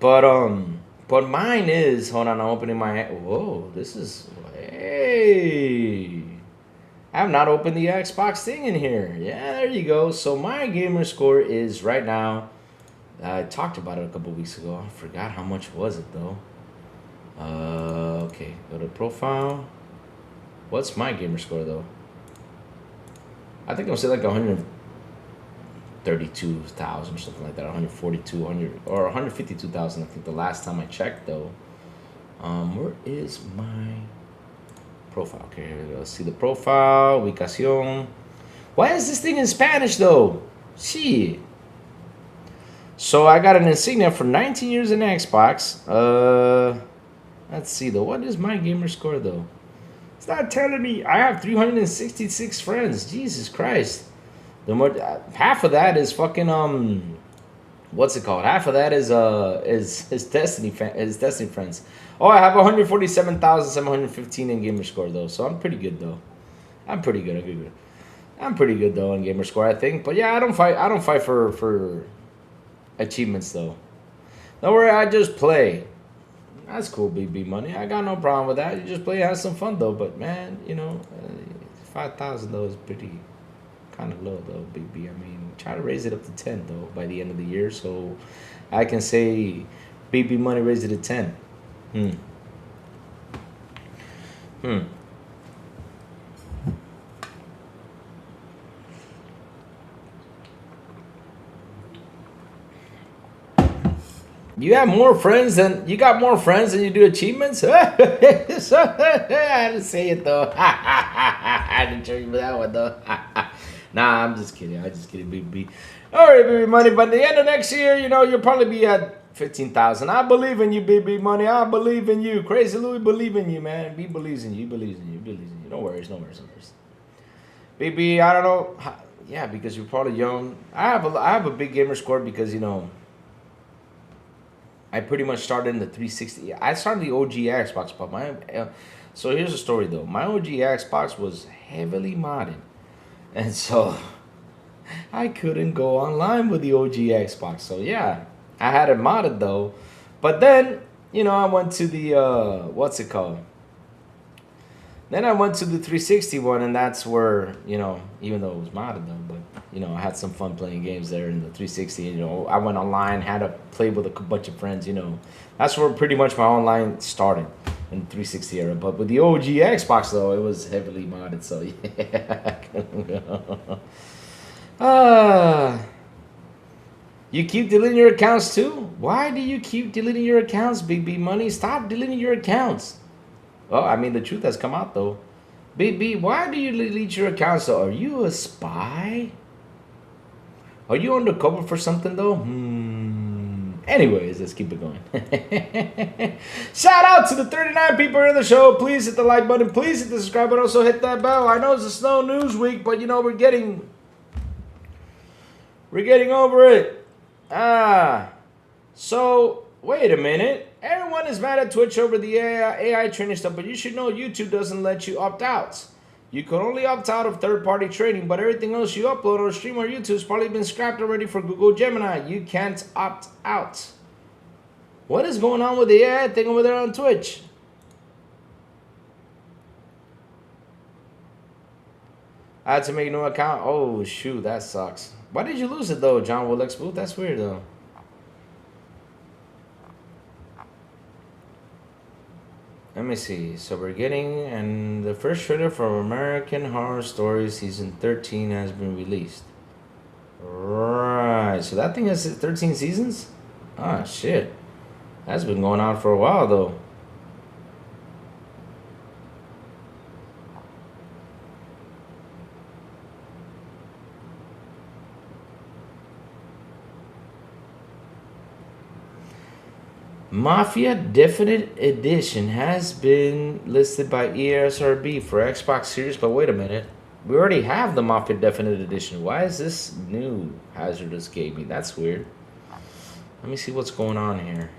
But mine is, hold on, I'm opening my, whoa, this is, hey. I have not opened the Xbox thing in here. Yeah, there you go. So my gamer score is right now, I talked about it a couple weeks ago. I forgot how much was it though. Okay, go to profile. What's my gamer score though? I think I'm saying like 132,000 or something like that. 142, or 152,000. I think the last time I checked though. Where is my profile? Okay, here we go. See the profile, ubicación. Why is this thing in Spanish though? Shit. So I got an insignia for 19 years in Xbox. Let's see though. What is my gamer score though? It's not telling me. I have 366 friends. Jesus Christ. The more half of that is fucking what's it called? Half of that is Destiny friends. Oh, I have 147,715 in gamer score though. So I'm pretty good though. I'm pretty good though in gamer score, I think. But yeah, I don't fight for achievements though. Don't worry, I just play. That's cool, BB Money. I got no problem with that. You just play, have some fun though. But man, 5,000 though is pretty kind of low though, BB. I mean, try to raise it up to 10 though by the end of the year, so I can say BB Money raised it to 10. You got more friends than you do achievements? I didn't say it though. I didn't tell you that one though. Nah, I'm just kidding. BB. All right, BB Money. But at the end of next year, you'll probably be at 15,000. I believe in you, BB Money. I believe in you. Crazy Louie, believe in you, man. B believes in you. No worries. BB, I don't know. Yeah, because you're probably young. I have a big gamer score because I pretty much started in the 360. I started the OG Xbox, but so here's the story though. My OG Xbox was heavily modded, and so I couldn't go online with the OG Xbox. So yeah, I had it modded though. But then I went to the what's it called? Then I went to the 360 one, and that's where even though it was modded though, but I had some fun playing games there in the 360. I went online, had to play with a bunch of friends. That's where pretty much my online started in the 360 era. But with the OG Xbox though, it was heavily modded. So yeah. You keep deleting your accounts too? Why do you keep deleting your accounts, BB Money? Stop deleting your accounts. Well, I mean, the truth has come out though. BB, why do you delete your accounts though? Are you a spy? Are you undercover for something though? Anyways, let's keep it going. Shout out to the 39 people in the show. Please hit the like button. Please hit the subscribe button. Also hit that bell. I know it's a slow news week, but we're getting We're getting over it. Ah. So, wait a minute. Everyone is mad at Twitch over the AI training stuff, but you should know YouTube doesn't let you opt out. You can only opt out of third-party training, but everything else you upload or stream on YouTube has probably been scrapped already for Google Gemini. You can't opt out. What is going on with the AI thing over there on Twitch? I had to make a new account. Oh, shoot, that sucks. Why did you lose it, though, John Will Expo? That's weird, though. Let me see. So we're getting, and the first trailer for American Horror Story Season 13 has been released. Right. So that thing has 13 seasons? Ah, shit. That's been going on for a while, though. Mafia Definite Edition has been listed by ESRB for Xbox Series, but wait a minute. We already have the Mafia Definite Edition. Why is this new Hazardous Gaming? That's weird. Let me see what's going on here.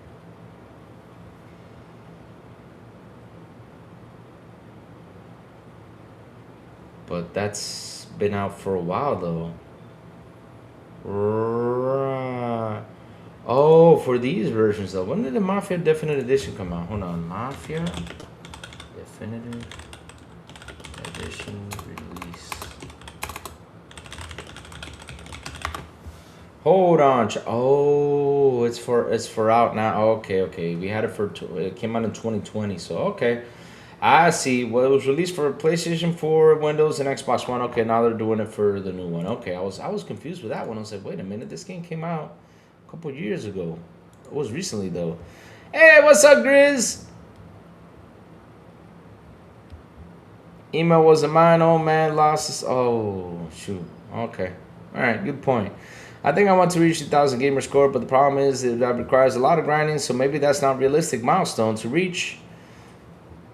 But that's been out for a while, though. Right. Oh, for these versions, though. When did the Mafia Definite Edition come out? Hold on. Mafia Definitive Edition release. Hold on. Oh, it's for out now. Okay. We had it for it came out in 2020. So okay. I see. Well, it was released for PlayStation 4, Windows, and Xbox One. Okay, now they're doing it for the new one. Okay, I was confused with that one. I was like, wait a minute, this game came out a couple years ago. It was recently, though. Hey, what's up, Grizz? Email wasn't mine. Oh, man, losses. Oh, shoot. Okay. All right, good point. I think I want to reach 2,000 gamer score, but the problem is that requires a lot of grinding, so maybe that's not a realistic milestone to reach.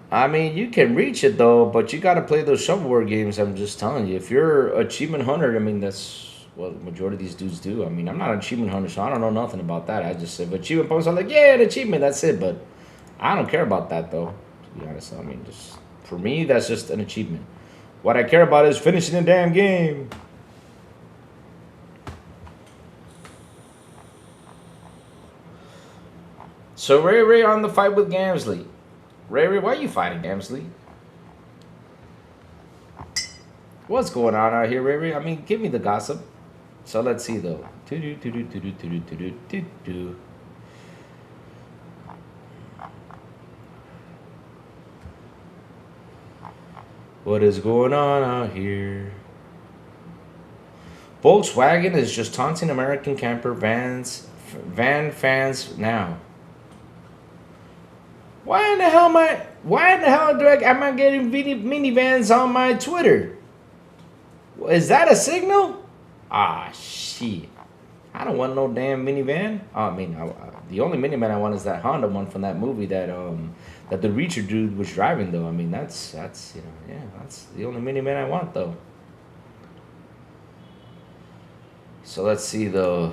I mean, you can reach it, though, but you got to play those shovelware games. I'm just telling you. If you're achievement hunter, I mean, that's what the majority of these dudes do. I mean, I'm not an achievement hunter, so I don't know nothing about that. I just if achievement posts, I'm like, yeah, an achievement, that's it. But I don't care about that, though, to be honest. I mean, just for me, that's just an achievement. What I care about is finishing the damn game. So Ray on the fight with Gamsley. Ray, why are you fighting Gamsley? What's going on out here, Ray? I mean, give me the gossip. So let's see, though. What is going on out here? Volkswagen is just taunting American camper van fans now. Why in the hell am I getting minivans on my Twitter? Is that a signal? Ah, shit. I don't want no damn minivan. I mean, the only minivan I want is that Honda one from that movie that the Reacher dude was driving, though. I mean, that's you know, yeah, that's the only minivan I want, though. So let's see, though.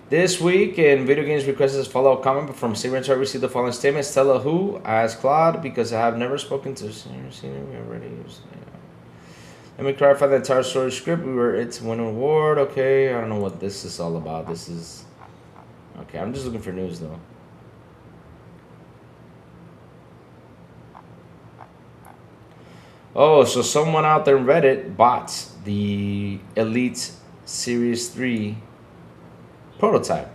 This week in Video Games Requests a follow-up comment from Sigmund. I received the following statement. Stella who? Asked Claude, because I have never spoken to we already used. Let me clarify the entire story script. It's win an award. Okay, I don't know what this is all about. This is okay. I'm just looking for news, though. Oh, so someone out there in Reddit bought the Elite Series 3 prototype.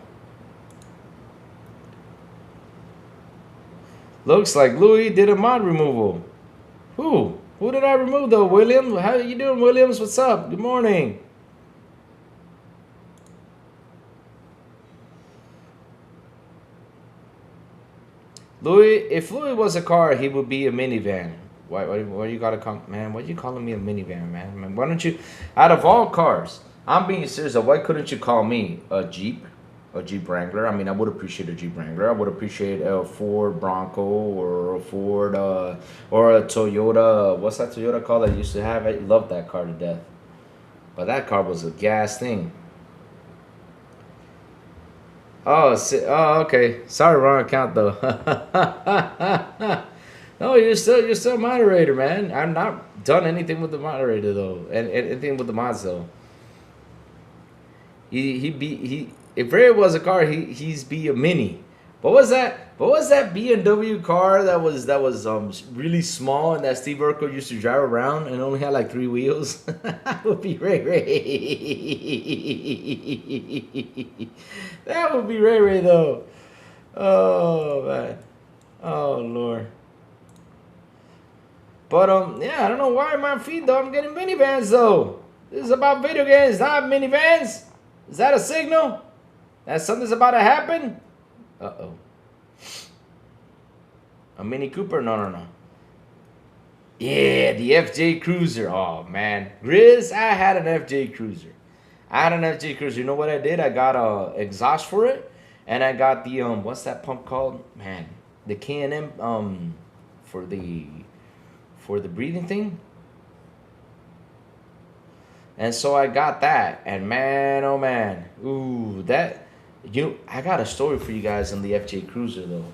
Looks like Louis did a mod removal. Who did I remove, though? William? How you doing, Williams? What's up? Good morning. Louis, if Louis was a car, he would be a minivan. Why you gotta come, man? Why you calling me a minivan, man? Why don't you, out of all cars, I'm being serious. Why couldn't you call me a Jeep Wrangler? I mean, I would appreciate a Jeep Wrangler. I would appreciate a Ford Bronco or a Ford or a Toyota. What's that Toyota called I used to have? I love that car to death. But that car was a gas thing. Oh, okay. Sorry, wrong account though. No, you're still moderator, man. I'm not done anything with the moderator though, and anything with the mods though. If Ray was a car, he's be a mini. What was that BMW car that was really small and that Steve Urkel used to drive around and only had like 3 wheels? That would be Ray. That would be Ray though. Oh man. Oh Lord. But yeah, I don't know why my feed though. I'm getting minivans though. This is about video games, not minivans. Is that a signal that something's about to happen? Uh-oh. A Mini Cooper? No. Yeah, the FJ Cruiser. Oh, man. Grizz, I had an FJ Cruiser. You know what I did? I got a exhaust for it. And I got the, what's that pump called? Man, the K&M, for the breathing thing. And so I got that. And man, oh, man. Ooh, I got a story for you guys on the FJ Cruiser though.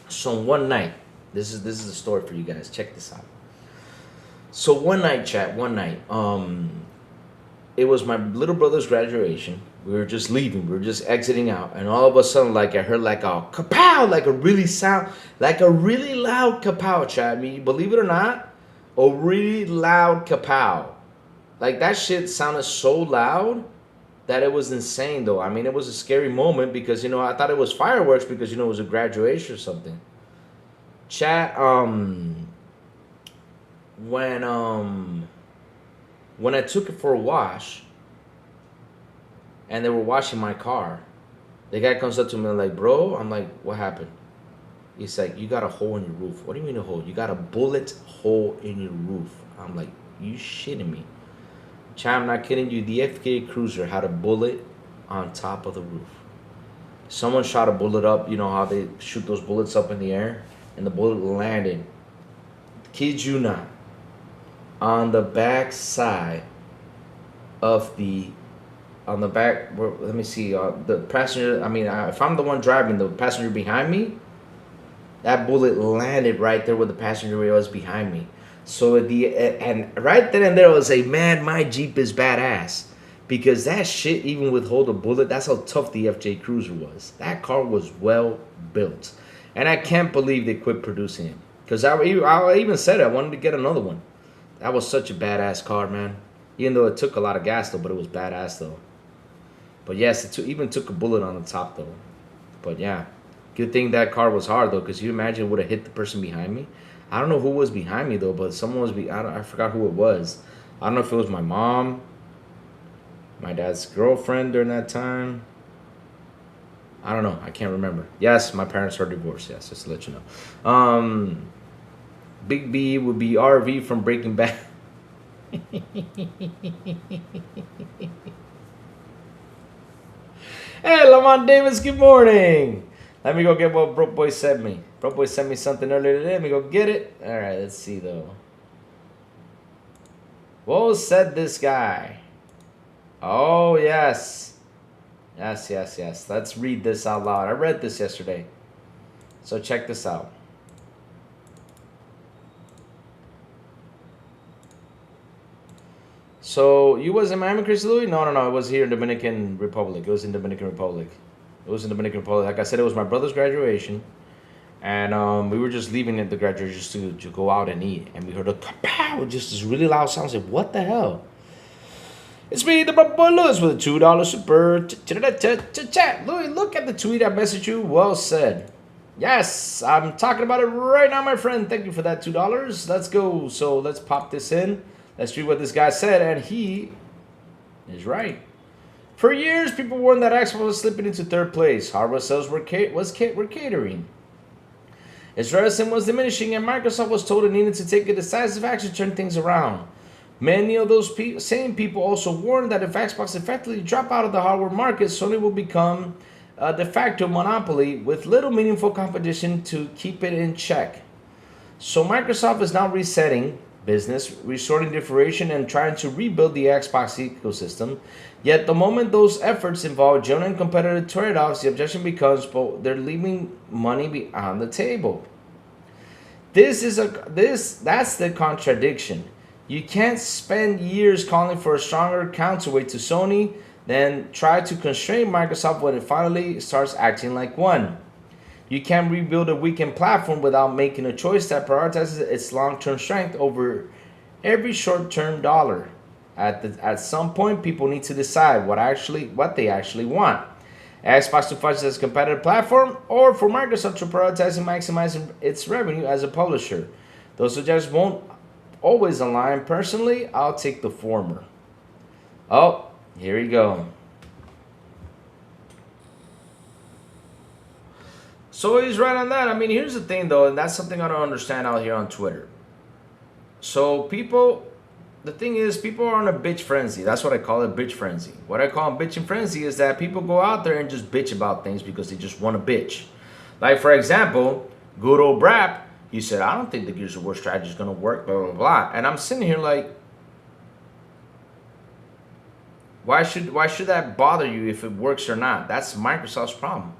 So one night, this is a story for you guys. Check this out. So one night, it was my little brother's graduation. We were just leaving. We were just exiting out, and all of a sudden, like I heard like a kapow, like a really loud kapow, chat. I mean, believe it or not, a really loud kapow. Like that shit sounded so loud that it was insane though. I mean, it was a scary moment because, I thought it was fireworks because, it was a graduation or something. Chat, when I took it for a wash and they were washing my car, the guy comes up to me and like, bro, I'm like, what happened? He's like, you got a hole in your roof. What do you mean a hole? You got a bullet hole in your roof. I'm like, you shitting me? Chat, I'm not kidding you. The FK Cruiser had a bullet on top of the roof. Someone shot a bullet up. You know how they shoot those bullets up in the air? And the bullet landed, kid you not, on the back side of let me see, the passenger, if I'm the one driving, the passenger behind me, that bullet landed right there where the passenger was behind me. So and right then and there I was like, man, my Jeep is badass. Because that shit even withhold a bullet. That's how tough the FJ Cruiser was. That car was well built. And I can't believe they quit producing it. Because I even said I wanted to get another one. That was such a badass car, man. Even though it took a lot of gas though, but it was badass though. But yes, it even took a bullet on the top though. But yeah, good thing that car was hard though, because you imagine it would have hit the person behind me. I don't know who was behind me though, but someone was I forgot who it was. I don't know if it was my mom, my dad's girlfriend during that time. I don't know. I can't remember. Yes, my parents are divorced. Yes, just to let you know. Big B would be RV from Breaking Bad. Hey, Lamont Davis, good morning. Let me go get what Broke Boy sent me. Broke Boy sent me something earlier today. Let me go get it. All right, let's see, though. What said this guy? Oh, yes. Yes. Let's read this out loud. I read this yesterday. So check this out. So you was in Miami, Chris Louis? No. It was here in Dominican Republic. It was in Dominican Republic. Like I said, it was my brother's graduation. And we were just leaving at the graduation just to go out and eat. And we heard a kapow, just this really loud sound. I said, what the hell? It's me, the boy Louis, with a $2 super chat. Louis, look at the tweet I messaged you. Well said. Yes, I'm talking about it right now, my friend. Thank you for that $2. Let's go. So let's pop this in. Let's read what this guy said, and he is right. For years, people warned that Xbox was slipping into third place. Hardware sales were catering. Its revenue was diminishing, and Microsoft was told it needed to take a decisive action to turn things around. Many of those same people also warned that if Xbox effectively dropped out of the hardware market, Sony will become a de facto monopoly with little meaningful competition to keep it in check. So Microsoft is now resetting business, resorting to iteration and trying to rebuild the Xbox ecosystem. Yet the moment those efforts involve genuine competitive trade-offs, the objection becomes, but they're leaving money on the table. That's the contradiction. You can't spend years calling for a stronger counterweight to Sony, then try to constrain Microsoft when it finally starts acting like one. You can't rebuild a weakened platform without making a choice that prioritizes its long-term strength over every short-term dollar. At some point, people need to decide what they actually want. Xbox to function as a competitive platform, or for Microsoft to prioritize and maximize its revenue as a publisher. Those suggestions won't always align. Personally, I'll take the former. Oh, here we go. So he's right on that. I mean, here's the thing, though, and that's something I don't understand out here on Twitter. So the thing is, people are on a bitch frenzy. That's what I call it, bitch frenzy. What I call a bitching frenzy is that people go out there and just bitch about things because they just want to bitch. Like, for example, good old Brap, he said, I don't think the Gears of War strategy is going to work, blah, blah, blah. And I'm sitting here like, why should that bother you if it works or not? That's Microsoft's problem.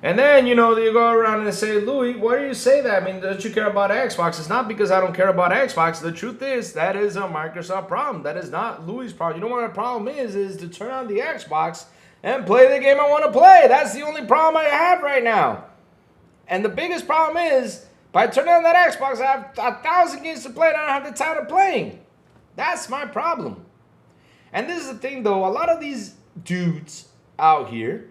And then, you know, you go around and say, Louis, why do you say that? I mean, don't you care about Xbox? It's not because I don't care about Xbox. The truth is, that is a Microsoft problem. That is not Louis' problem. You know what my problem is to turn on the Xbox and play the game I want to play. That's the only problem I have right now. And the biggest problem is, by turning on that Xbox, I have 1,000 games to play and I don't have the time to play. That's my problem. And this is the thing, though. A lot of these dudes out here,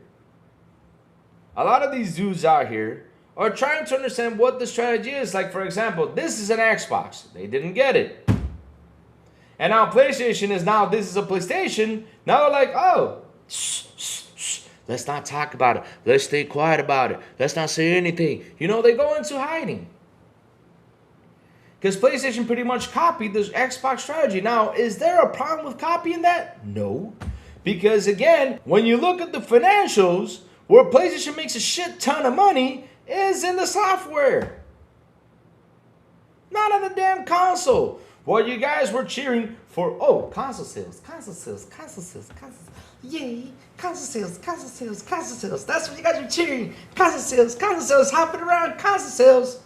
are trying to understand what the strategy is. Like, for example, this is an Xbox. They didn't get it. And now PlayStation is now, this is a PlayStation. Now they're like, oh, let's not talk about it. Let's stay quiet about it. Let's not say anything. You know, they go into hiding. Because PlayStation pretty much copied this Xbox strategy. Now, is there a problem with copying that? No. Because, again, when you look at the financials, where PlayStation makes a shit ton of money is in the software. Not on the damn console. While you guys were cheering for, oh, console sales. Yay, console sales. That's what you guys were cheering. Console sales, hopping around, console sales.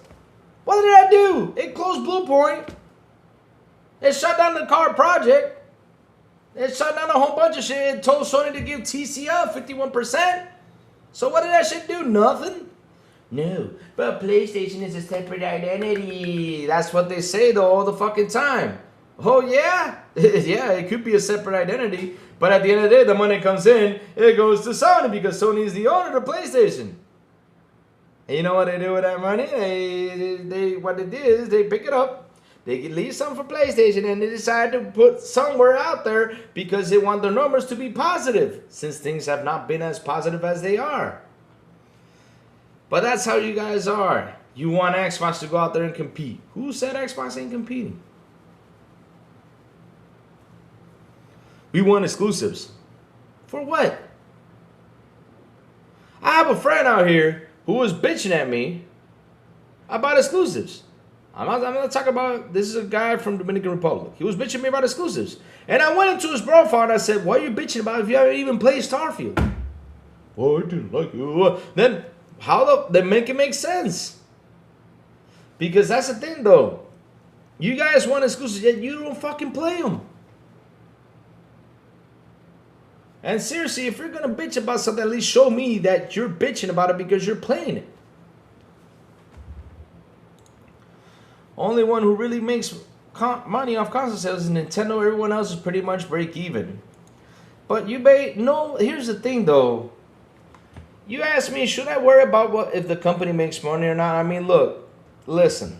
What did that do? It closed Bluepoint. It shut down the car project. It shut down a whole bunch of shit. It told Sony to give TCL 51%. So what did that shit do? Nothing? No. But PlayStation is a separate identity. That's what they say, though, all the fucking time. Oh, yeah? Yeah, it could be a separate identity. But at the end of the day, the money comes in, it goes to Sony because Sony is the owner of PlayStation. And you know what they do with that money? What they did is they pick it up. They leave some for PlayStation and they decide to put somewhere out there because they want their numbers to be positive since things have not been as positive as they are. But that's how you guys are. You want Xbox to go out there and compete. Who said Xbox ain't competing? We want exclusives. For what? I have a friend out here who was bitching at me about exclusives. I'm not talking about, this is a guy from Dominican Republic. He was bitching at me about exclusives. And I went into his profile and I said, what are you bitching about if you haven't even played Starfield? Oh, I didn't like it. Then then make it make sense. Because that's the thing, though. You guys want exclusives, yet you don't fucking play them. And seriously, if you're going to bitch about something, at least show me that you're bitching about it because you're playing it. Only one who really makes money off console sales is Nintendo. Everyone else is pretty much break even. But here's the thing, though. You asked me, should I worry about if the company makes money or not? I mean, look, listen.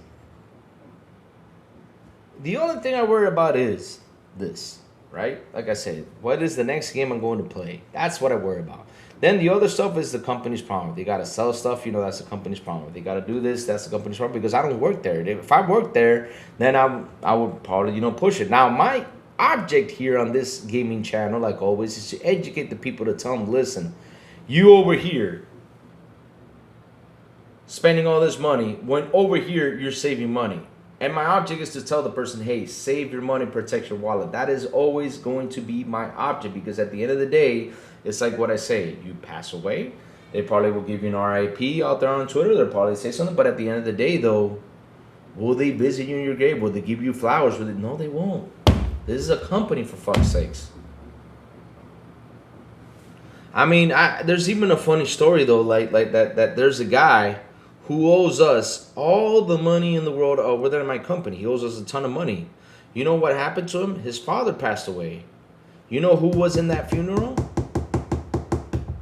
The only thing I worry about is this, right? Like I said, what is the next game I'm going to play? That's what I worry about. Then the other stuff is the company's problem. They got to sell stuff, that's the company's problem. They got to do this, that's the company's problem, because I don't work there. If I worked there, then I would probably, push it. Now, my object here on this gaming channel, like always, is to educate the people, to tell them, listen, you over here spending all this money when over here you're saving money. And my object is to tell the person, hey, save your money, protect your wallet. That is always going to be my object, because at the end of the day, it's like what I say. You pass away, they probably will give you an RIP out there on Twitter. They'll probably say something. But at the end of the day, though, will they visit you in your grave? Will they give you flowers? No, they won't. This is a company, for fuck's sakes. I mean, there's even a funny story, though, like that there's a guy who owes us all the money in the world. Oh, we're there in my company. He owes us a ton of money. You know what happened to him? His father passed away. You know who was in that funeral?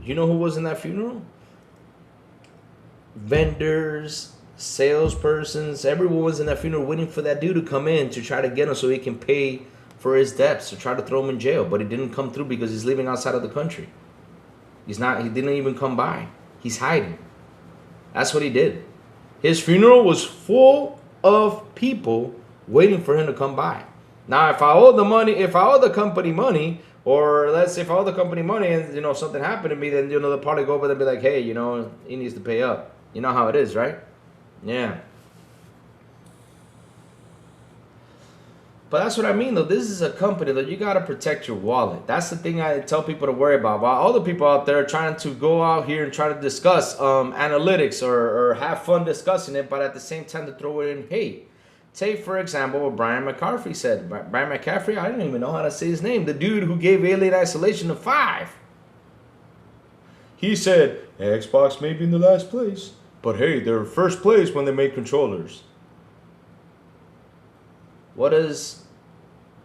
You know who was in that funeral? Vendors, salespersons, everyone was in that funeral waiting for that dude to come in to try to get him so he can pay for his debts, to try to throw him in jail. But it didn't come through because he's living outside of the country. He didn't even come by. He's hiding. That's what he did. His funeral was full of people waiting for him to come by. Now, if I owe the company money, or let's say if I owe the company money and, you know, something happened to me, then, you know, they'll probably go over there and be like, hey, you know, he needs to pay up. You know how it is, right? Yeah. But that's what I mean, though. This is a company that you got to protect your wallet. That's the thing I tell people to worry about. While all the people out there trying to go out here and try to discuss analytics or have fun discussing it, but at the same time to throw it in hate. Take, for example, what Brian McCaffrey said. Brian McCaffrey, I don't even know how to say his name. The dude who gave Alien Isolation a 5. He said, Xbox may be in the last place, but hey, they're first place when they make controllers. What does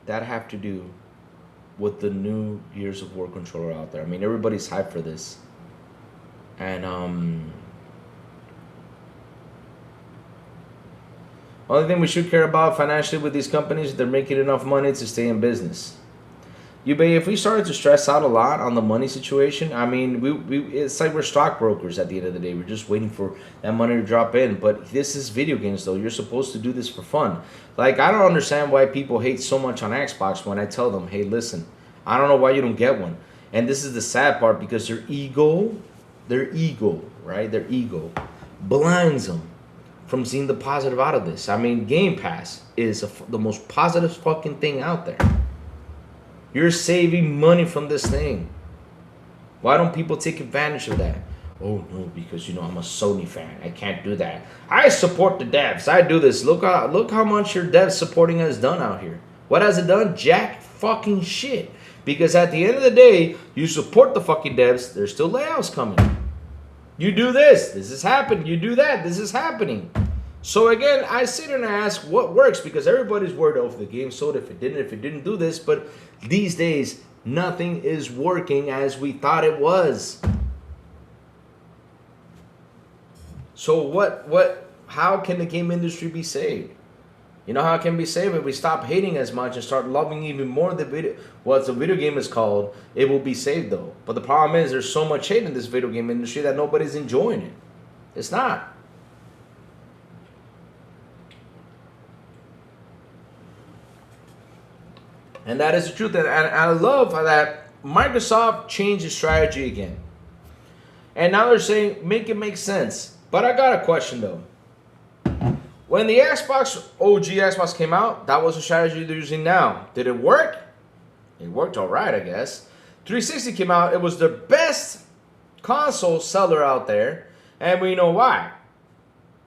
that have to do with the new Gears of War controller out there? I mean, everybody's hyped for this. And only thing we should care about financially with these companies, they're making enough money to stay in business. If we started to stress out a lot on the money situation, I mean, it's like we're stockbrokers at the end of the day. We're just waiting for that money to drop in. But this is video games, though. You're supposed to do this for fun. Like, I don't understand why people hate so much on Xbox when I tell them, hey, listen, I don't know why you don't get one. And this is the sad part, because their ego, right? Their ego blinds them from seeing the positive out of this. I mean, Game Pass is the most positive fucking thing out there. You're saving money from this thing. Why don't people take advantage of that? Oh no, because, you know, I'm a Sony fan. I can't do that. I support the devs. I do this. Look how much your dev supporting has done out here. What has it done? Jack fucking shit. Because at the end of the day, you support the fucking devs. There's still layoffs coming. You do this. This is happening. You do that. This is happening. So again, I sit and I ask what works, because everybody's worried, oh, if the game sold, if it didn't do this. But these days, nothing is working as we thought it was. So how can the game industry be saved? You know how it can be saved? If we stop hating as much and start loving even more the video game is called, it will be saved, though. But the problem is there's so much hate in this video game industry that nobody's enjoying it. It's not. And that is the truth. And I love that Microsoft changed its strategy again. And now they're saying, make it make sense. But I got a question, though. When the Xbox, OG Xbox came out, that was the strategy they're using now. Did it work? It worked all right, I guess. 360 came out. It was the best console seller out there. And we know why.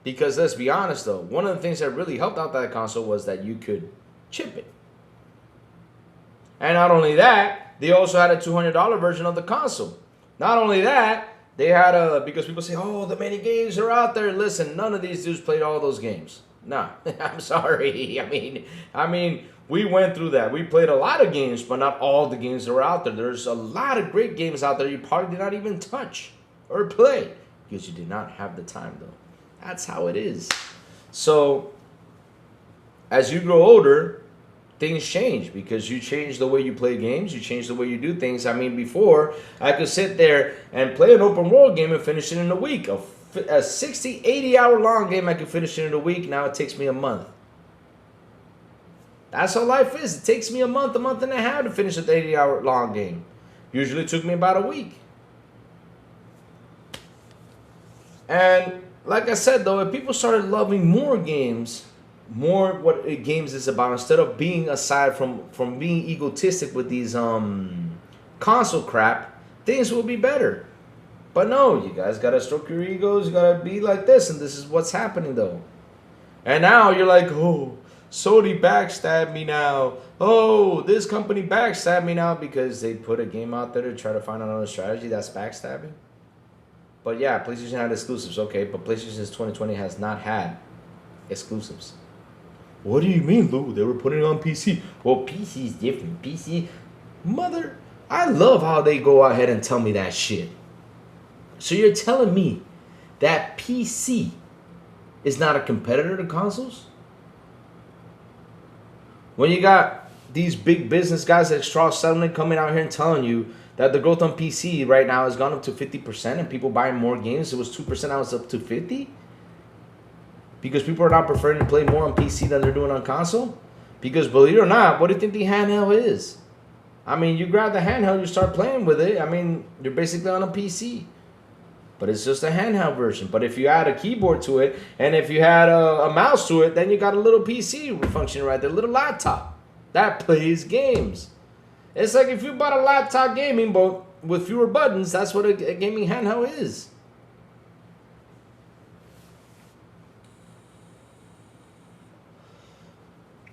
Because let's be honest, though, one of the things that really helped out that console was that you could chip it. And not only that, they also had a $200 version of the console. Not only that, they had because people say, oh, the many games are out there. Listen, none of these dudes played all those games. Nah, I'm sorry. I mean, we went through that. We played a lot of games, but not all the games that were out there. There's a lot of great games out there you probably did not even touch or play because you did not have the time, though. That's how it is. So, as you grow older, things change because you change the way you play games. You change the way you do things. I mean, before, I could sit there and play an open world game and finish it in a week. A 60, 80-hour long game, I could finish it in a week. Now it takes me a month. That's how life is. It takes me a month and a half to finish an 80-hour long game. Usually it took me about a week. And like I said though, if people started loving more games, more what games is about, instead of being aside from being egotistic with these console crap, things will be better. But no, you guys gotta stroke your egos. You gotta be like this, and this is what's happening though. And now you're like, oh, Sony backstabbed me now. Oh, this company backstabbed me now because they put a game out there to try to find another strategy. That's backstabbing. But yeah, PlayStation had exclusives, okay, but PlayStation since 2020 has not had exclusives. What do you mean, Lou? They were putting it on PC. Well, PC is different. PC, mother, I love how they go ahead and tell me that shit. So you're telling me that PC is not a competitor to consoles? When you got these big business guys like Strauss Settlement coming out here and telling you that the growth on PC right now has gone up to 50% and people buying more games. It was 2%, now it's up to 50%. Because people are now preferring to play more on PC than they're doing on console. Because believe it or not, what do you think the handheld is? I mean, you grab the handheld, you start playing with it. I mean, you're basically on a PC. But it's just a handheld version. But if you add a keyboard to it, and if you had a mouse to it, then you got a little PC functioning right there, a little laptop that plays games. It's like if you bought a laptop gaming, but with fewer buttons, that's what a gaming handheld is.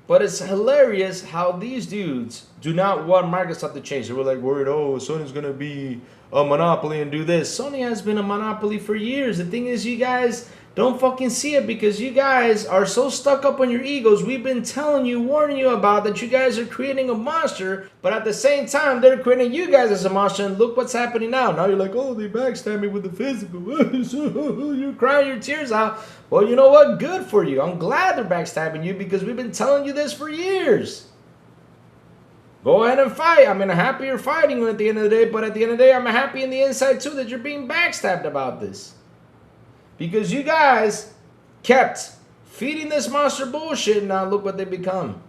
But it's hilarious how these dudes do not want Microsoft to change. They were like worried, oh, Sony's going to be a monopoly and do this. Sony has been a monopoly for years. The thing is, you guys don't fucking see it because you guys are so stuck up on your egos. We've been telling you, warning you about that you guys are creating a monster, but at the same time, they're creating you guys as a monster, and look what's happening now. Now you're like, oh, they backstab me with the physical. You're crying your tears out. Well, you know what? Good for you. I'm glad they're backstabbing you because we've been telling you this for years. Go ahead and fight. I'm happy you're fighting at the end of the day, but at the end of the day, I'm happy in the inside too that you're being backstabbed about this. Because you guys kept feeding this monster bullshit, and now look what they become.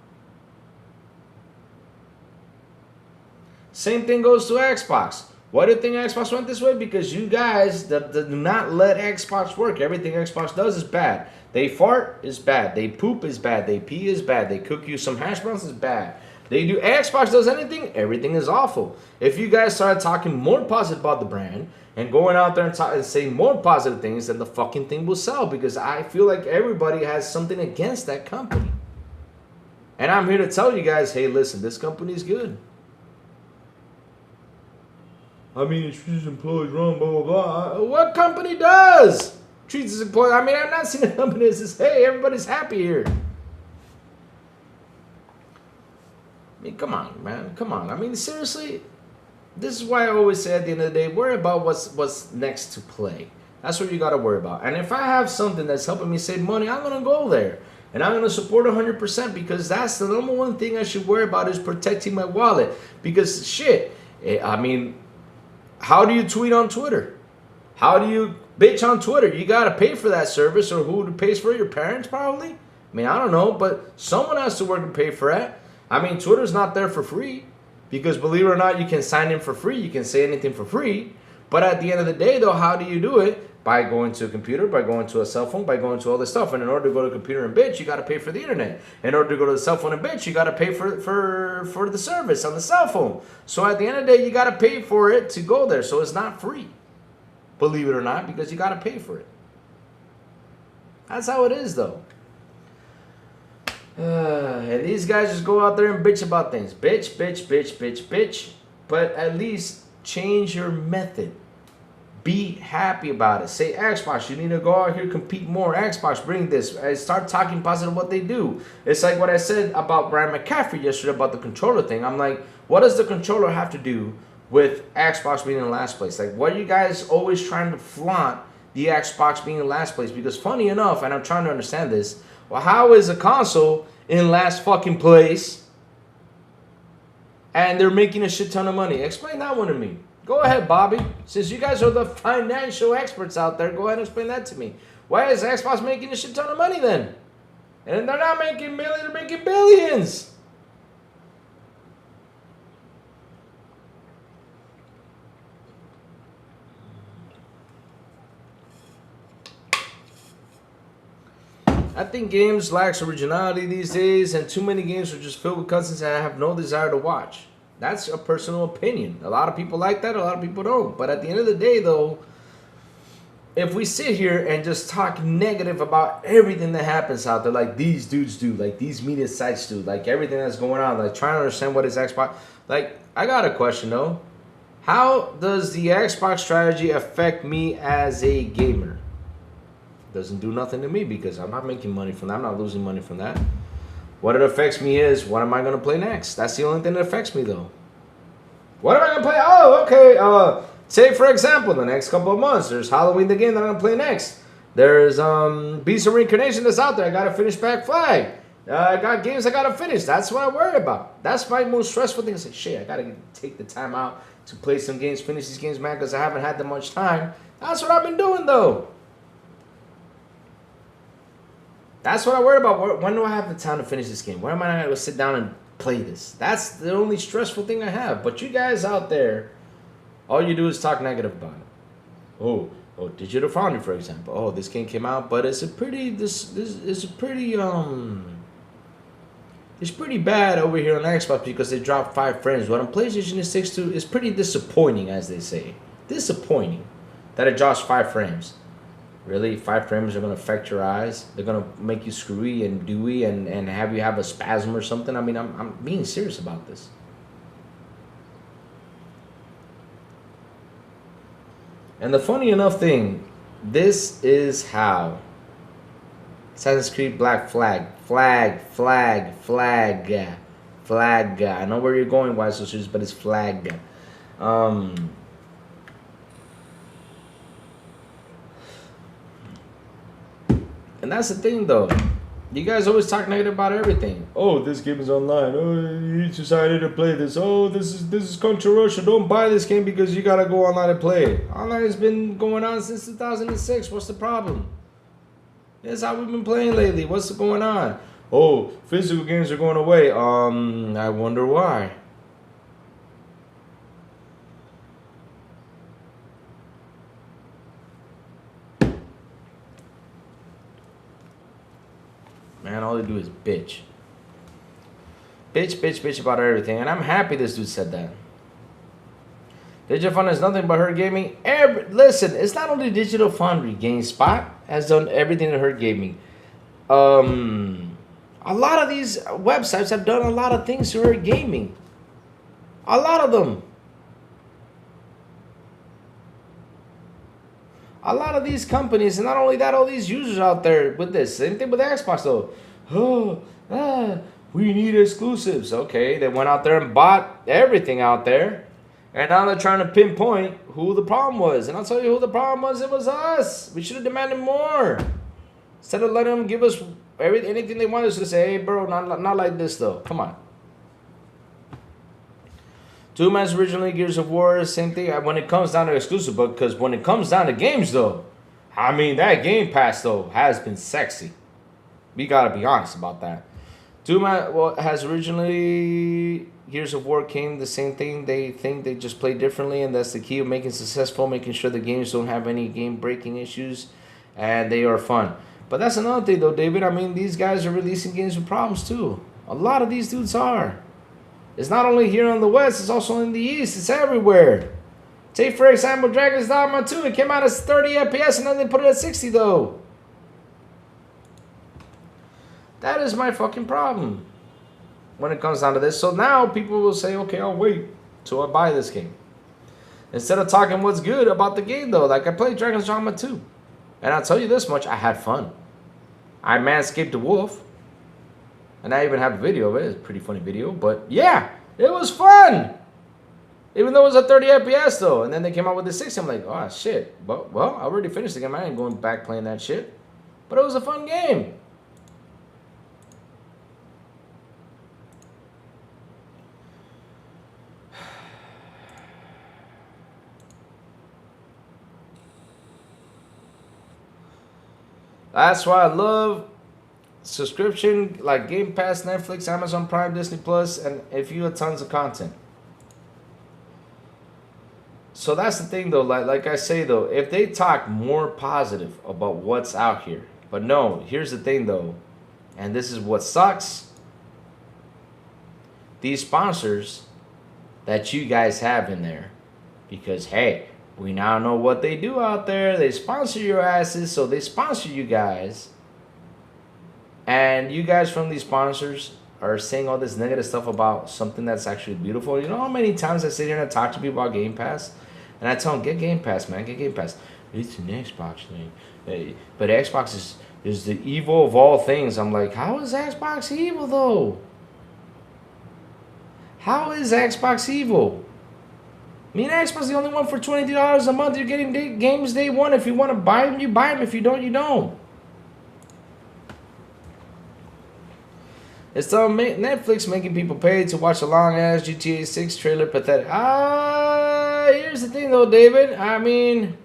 Same thing goes to Xbox. Why do you think Xbox went this way? Because you guys do not let Xbox work. Everything Xbox does is bad. They fart is bad. They poop is bad. They pee is bad. They cook you some hash browns is bad. They do Xbox does anything, everything is awful. If you guys started talking more positive about the brand and going out there and saying more positive things, then the fucking thing will sell. Because I feel like everybody has something against that company. And I'm here to tell you guys, hey, listen, this company is good. I mean, it treats its employees wrong, blah, blah, blah. What company does? Treats its employees. I mean, I've not seen a company that says, hey, everybody's happy here. I mean, come on, man. Come on. I mean, seriously, this is why I always say at the end of the day, worry about what's next to play. That's what you got to worry about. And if I have something that's helping me save money, I'm going to go there. And I'm going to support 100% because that's the number one thing I should worry about is protecting my wallet. Because, shit, I mean, how do you tweet on Twitter? How do you bitch on Twitter? You got to pay for that service, or who pays for it? Your parents, probably? I mean, I don't know, but someone has to work and pay for that. I mean, Twitter's not there for free because, believe it or not, you can sign in for free. You can say anything for free. But at the end of the day, though, how do you do it? By going to a computer, by going to a cell phone, by going to all this stuff. And in order to go to a computer and bitch, you got to pay for the internet. In order to go to the cell phone and bitch, you got to pay for the service on the cell phone. So at the end of the day, you got to pay for it to go there. So it's not free, believe it or not, because you got to pay for it. That's how it is, though. And these guys just go out there and bitch about things. Bitch, bitch, bitch, bitch, bitch. But at least change your method. Be happy about it. Say, Xbox, you need to go out here, compete more. Xbox, bring this. Start talking positive what they do. It's like what I said about Brian McCaffrey yesterday about the controller thing. I'm like, what does the controller have to do with Xbox being in last place? Like, what are you guys always trying to flaunt the Xbox being in last place? Because funny enough, and I'm trying to understand this, well, how is a console in last fucking place and they're making a shit ton of money? Explain that one to me. Go ahead, Bobby. Since you guys are the financial experts out there, go ahead and explain that to me. Why is Xbox making a shit ton of money then? And they're not making millions, they're making billions. I think games lacks originality these days, and too many games are just filled with cutscenes that I have no desire to watch. That's a personal opinion. A lot of people like that, a lot of people don't. But at the end of the day, though, if we sit here and just talk negative about everything that happens out there, like these dudes do, like these media sites do, like everything that's going on, like trying to understand what is Xbox, like, I got a question though. How does the Xbox strategy affect me as a gamer? Doesn't do nothing to me because I'm not making money from that. I'm not losing money from that. What it affects me is, what am I going to play next? That's the only thing that affects me though. What am I going to play? Oh, okay. Say, for example, the next couple of months, there's Halloween the game that I'm going to play next. There's Beast of Reincarnation that's out there. I got to finish Back Flag. I got games I got to finish. That's what I worry about. That's my most stressful thing. It's like, shit, I got to take the time out to play some games, finish these games, man, because I haven't had that much time. That's what I've been doing, though. That's what I worry about. When do I have the time to finish this game? When am I going to sit down and play this? That's the only stressful thing I have. But you guys out there, all you do is talk negative about it. Oh, Digital Foundry, for example. Oh, this game came out, but it's a pretty it's pretty bad over here on Xbox because they dropped 5 frames. But on PlayStation 6 too, it's pretty disappointing, as they say. Disappointing that it drops 5 frames. Really, 5 frames are gonna affect your eyes. They're gonna make you screwy and dewy and have you have a spasm or something. I mean, I'm being serious about this. And the funny enough thing, this is how Assassin's Creed Black Flag. I know where you're going, Why So Serious, but it's flag. And that's the thing, though. You guys always talk negative about everything. Oh, this game is online. Oh, you decided to play this. Oh, this is controversial. Don't buy this game because you gotta go online and play it. Online has been going on since 2006. What's the problem? That's how we've been playing lately. What's going on? Oh, physical games are going away. I wonder why. Man, all they do is bitch. Bitch about everything. And I'm happy this dude said that. Digital Foundry is nothing but Hurt Gaming. Listen, it's not only Digital Foundry. GameSpot has done everything to Hurt Gaming. A lot of these websites have done a lot of things to Hurt Gaming. A lot of them. A lot of these companies, and not only that, all these users out there with this. Same thing with Xbox though. We need exclusives. Okay, they went out there and bought everything out there. And now they're trying to pinpoint who the problem was. And I'll tell you who the problem was. It was us. We should have demanded more. Instead of letting them give us anything they wanted us to say, hey, bro, not like this though. Come on. Doom as originally Gears of War, same thing. When it comes down to exclusive, because when it comes down to games, though, I mean, that Game Pass, though, has been sexy. We gotta be honest about that. Doom has originally Gears of War came the same thing. They think they just play differently, and that's the key of making successful, making sure the games don't have any game-breaking issues, and they are fun. But that's another thing, though, David. I mean, these guys are releasing games with problems, too. A lot of these dudes are. It's not only here on the West, it's also in the East. It's everywhere. Take, for example, Dragon's Dogma 2. It came out as 30 FPS, and then they put it at 60, though. That is my fucking problem when it comes down to this. So now people will say, okay, I'll wait till I buy this game. Instead of talking what's good about the game, though. Like, I played Dragon's Dogma 2. And I'll tell you this much, I had fun. I manscaped a wolf. And I even have a video of it. It's a pretty funny video. But yeah, it was fun. Even though it was a 30 FPS though. And then they came out with the 60. I'm like, oh shit. But, well, I already finished the game. I ain't going back playing that shit. But it was a fun game. That's why I love subscription like Game Pass, Netflix, Amazon Prime, Disney Plus, and if you have tons of content. So that's the thing though, like I say though, if they talk more positive about what's out here, But no, here's the thing though, and this is what sucks. These sponsors that you guys have in there, because hey, we now know what they do out there. They sponsor your asses, so they sponsor you guys. And you guys from these sponsors are saying all this negative stuff about something that's actually beautiful. You know how many times I sit here and I talk to people about Game Pass? And I tell them, get Game Pass, man, get Game Pass. It's an Xbox thing. But Xbox is the evil of all things. I'm like, how is Xbox evil, though? How is Xbox evil? Me and Xbox is the only one for $20 a month. You're getting games day one. If you want to buy them, you buy them. If you don't, you don't. It's Netflix making people pay to watch a long-ass GTA 6 trailer. Pathetic. Here's the thing, though, David. I mean,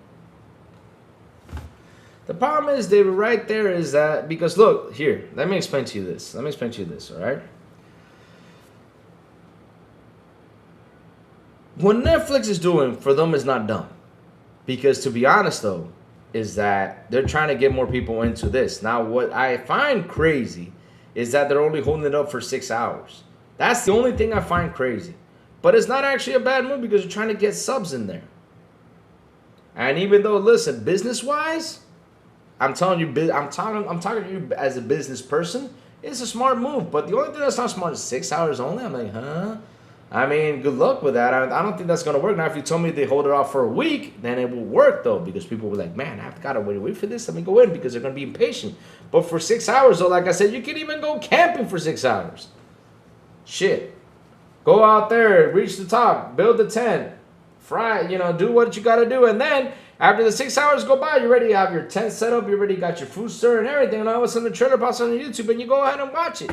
the problem is, David, right there is that, because look, here, let me explain to you this. All right? What Netflix is doing for them is not dumb. Because to be honest, though, is that they're trying to get more people into this. Now, what I find crazy is that they're only holding it up for 6 hours. That's the only thing I find crazy. But it's not actually a bad move because they're trying to get subs in there. And even though, listen, business-wise, I'm telling you, I'm talking to you as a business person, it's a smart move. But the only thing that's not smart is 6 hours only. I'm like, huh? I mean, good luck with that. I don't think that's going to work. Now, if you told me they hold it off for a week, then it will work, though, because people were like, man, I've got to wait for this. Let me go in because they're going to be impatient. But for 6 hours, though, like I said, you can even go camping for 6 hours. Shit. Go out there, reach the top, build the tent, fry, do what you got to do. And then after the 6 hours go by, you already have your tent set up. You already got your food stirred and everything. And all of a sudden, the trailer pops on YouTube and you go ahead and watch it.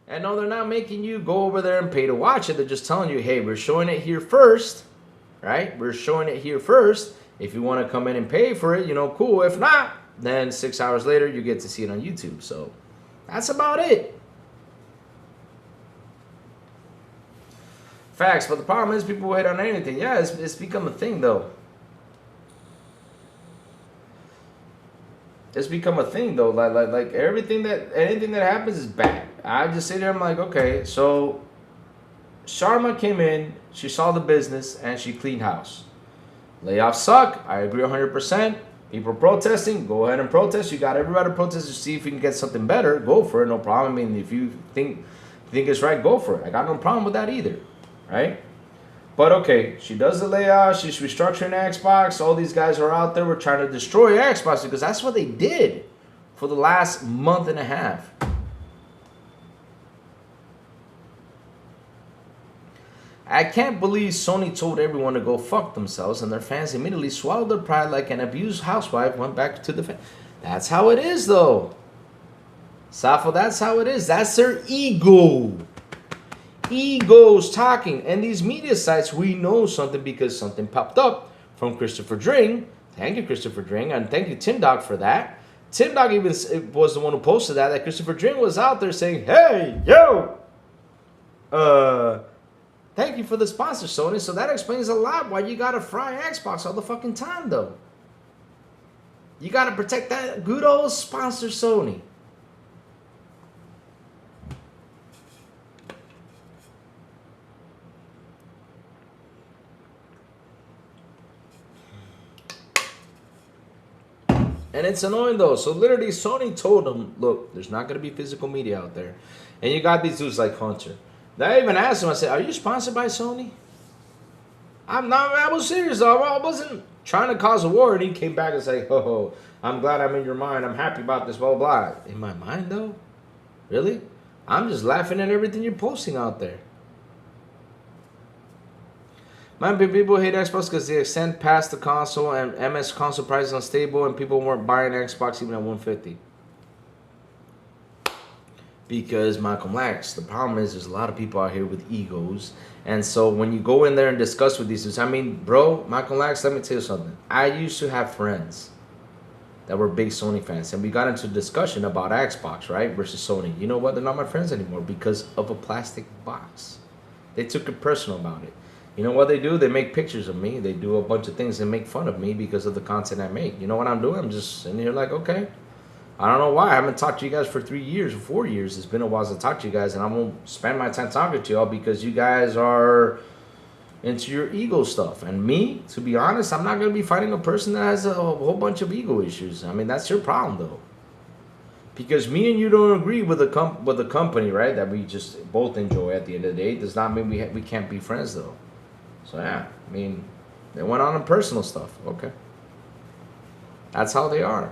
And no, they're not making you go over there and pay to watch it. They're just telling you, hey, we're showing it here first, right? We're showing it here first. If you want to come in and pay for it, cool. If not, then 6 hours later, you get to see it on YouTube. So that's about it. Facts. But the problem is people wait on anything. Yeah, it's become a thing, though. It's become a thing, though. Like anything that happens is bad. I just sit there, I'm like, okay, so Sharma came in, she saw the business, and she cleaned house. Layoffs suck. I agree 100%. People are protesting. Go ahead and protest. You got everybody to protest to see if you can get something better. Go for it. No problem. I mean, if you think it's right, go for it. I got no problem with that either, right? But okay, she does the layoff. She's restructuring Xbox. All these guys are out there. We're trying to destroy Xbox because that's what they did for the last month and a half. I can't believe Sony told everyone to go fuck themselves and their fans immediately swallowed their pride like an abused housewife went back to the fan. That's how it is, though. Safo, that's how it is. That's their ego. Ego's talking. And these media sites, we know something because something popped up from Christopher Dring. Thank you, Christopher Dring. And thank you, Tim Dog, for that. Tim Dog even was the one who posted that Christopher Dring was out there saying, hey, yo, thank you for the sponsor, Sony. So that explains a lot why you gotta fry Xbox all the fucking time, though. You gotta protect that good old sponsor, Sony. And it's annoying, though. So literally, Sony told them, look, there's not gonna be physical media out there. And you got these dudes like Hunter. I even asked him, I said, are you sponsored by Sony? I was serious, though. I wasn't trying to cause a war. And he came back and said, oh, I'm glad I'm in your mind. I'm happy about this, blah, blah, blah. In my mind, though? Really? I'm just laughing at everything you're posting out there. People hate Xbox because they extend past the console and MS console prices unstable and people weren't buying Xbox even at $150. Because Malcolm Lax, the problem is there's a lot of people out here with egos. And so when you go in there and discuss with these dudes, I mean, bro, Malcolm Lax, let me tell you something. I used to have friends that were big Sony fans. And we got into a discussion about Xbox, right, versus Sony. You know what? They're not my friends anymore because of a plastic box. They took it personal about it. You know what they do? They make pictures of me. They do a bunch of things and make fun of me because of the content I make. You know what I'm doing? I'm just sitting here like, okay. I don't know why. I haven't talked to you guys for 3 years or 4 years. It's been a while since I talked to you guys, and I won't spend my time talking to y'all because you guys are into your ego stuff. And me, to be honest, I'm not going to be fighting a person that has a whole bunch of ego issues. I mean, that's your problem, though. Because me and you don't agree with the company, right, that we just both enjoy at the end of the day, does not mean we can't be friends, though. So, yeah, I mean, they went on personal stuff. Okay. That's how they are.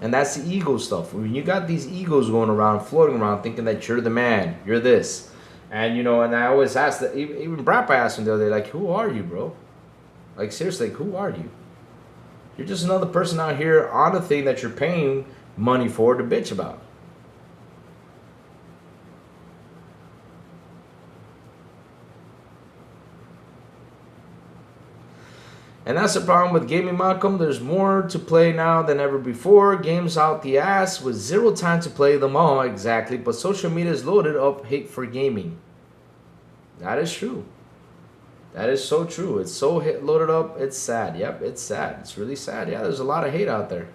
And that's the ego stuff. When you got these egos going around, floating around, thinking that you're the man, you're this. And, you know, and I always ask that, even Brap, I asked him the other day, like, who are you, bro? Like, seriously, like, who are you? You're just another person out here on a thing that you're paying money for to bitch about. And that's the problem with gaming, Malcolm. There's more to play now than ever before. Games out the ass with zero time to play them all, exactly. But social media is loaded up hate for gaming. That is true. That is so true. It's so loaded up, it's sad. Yep, it's sad. It's really sad. Yeah, there's a lot of hate out there.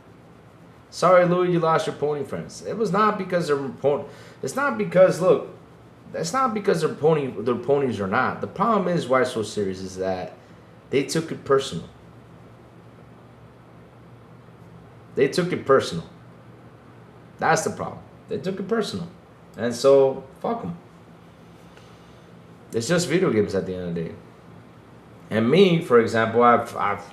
Sorry, Louis, you lost your pony friends. It was not because they're pony. It's not because, look, it's not because they're ponies or not. The problem is why it's so serious is that they took it personal. They took it personal. That's the problem. They took it personal. And so, fuck them. It's just video games at the end of the day. And me, for example, I've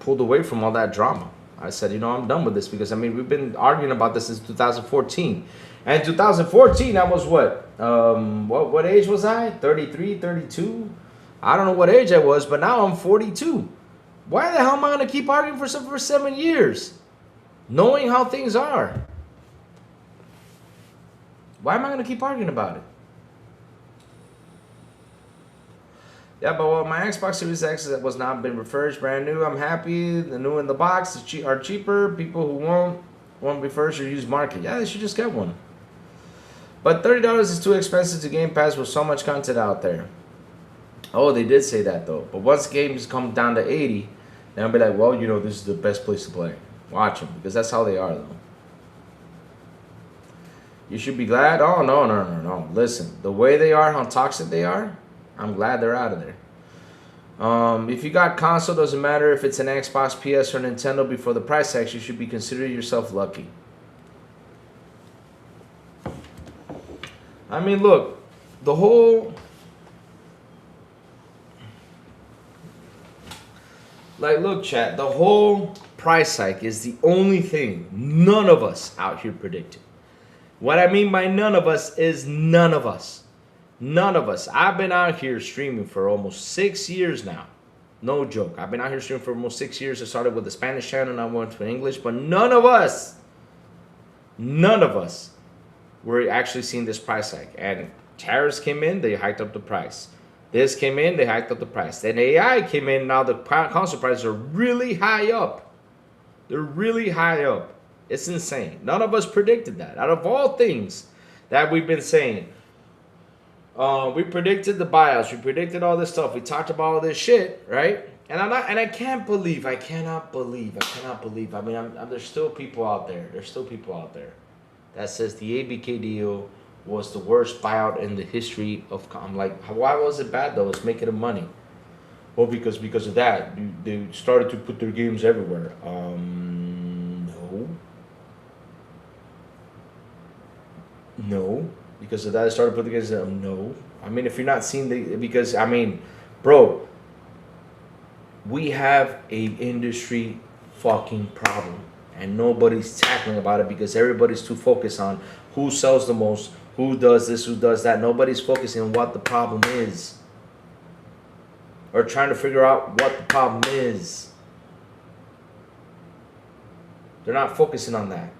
pulled away from all that drama. I said, you know, I'm done with this because, I mean, we've been arguing about this since 2014. And in 2014, I was what age was I? 33, 32? I don't know what age I was, but now I'm 42. Why the hell am I going to keep arguing for 7 years? Knowing how things are. Why am I going to keep arguing about it? Yeah, but well, my Xbox Series X was not been refurbished, brand new. I'm happy. The new in the box are cheaper. People who won't refurbish or use market. Yeah, they should just get one. But $30 is too expensive to Game Pass with so much content out there. Oh, they did say that though. But once games come down to 80, then I'll be like, well, you know, this is the best place to play. Watch them, because that's how they are though. You should be glad. Oh, no. Listen, the way they are, how toxic they are, I'm glad they're out of there. If you got console, doesn't matter if it's an Xbox, PS, or Nintendo before the price tags, you should be considering yourself lucky. I mean, look, the whole... Like, look, chat, the whole price hike is the only thing none of us out here predicted. What I mean by none of us is none of us. None of us. I've been out here streaming for almost 6 years now. No joke. I've been out here streaming for almost 6 years. I started with the Spanish channel and I went to English. But none of us were actually seeing this price hike. And tariffs came in, they hiked up the price. This came in, they hiked up the price. Then AI came in, now the console prices are really high up. They're really high up. It's insane. None of us predicted that. Out of all things that we've been saying, we predicted the buyouts. We predicted all this stuff. We talked about all this shit, right? And I cannot believe. I mean, there's still people out there. There's still people out there that says the ABK deal was the worst buyout in the history of. I'm like, why was it bad though? It's making them money. Well, because of that, they started to put their games everywhere. No. Because of that, I started putting the games. No. I mean, if you're not seeing because I mean, bro, we have a industry fucking problem, and nobody's tackling about it because everybody's too focused on who sells the most, who does this, who does that. Nobody's focusing on what the problem is, or trying to figure out what the problem is. They're not focusing on that.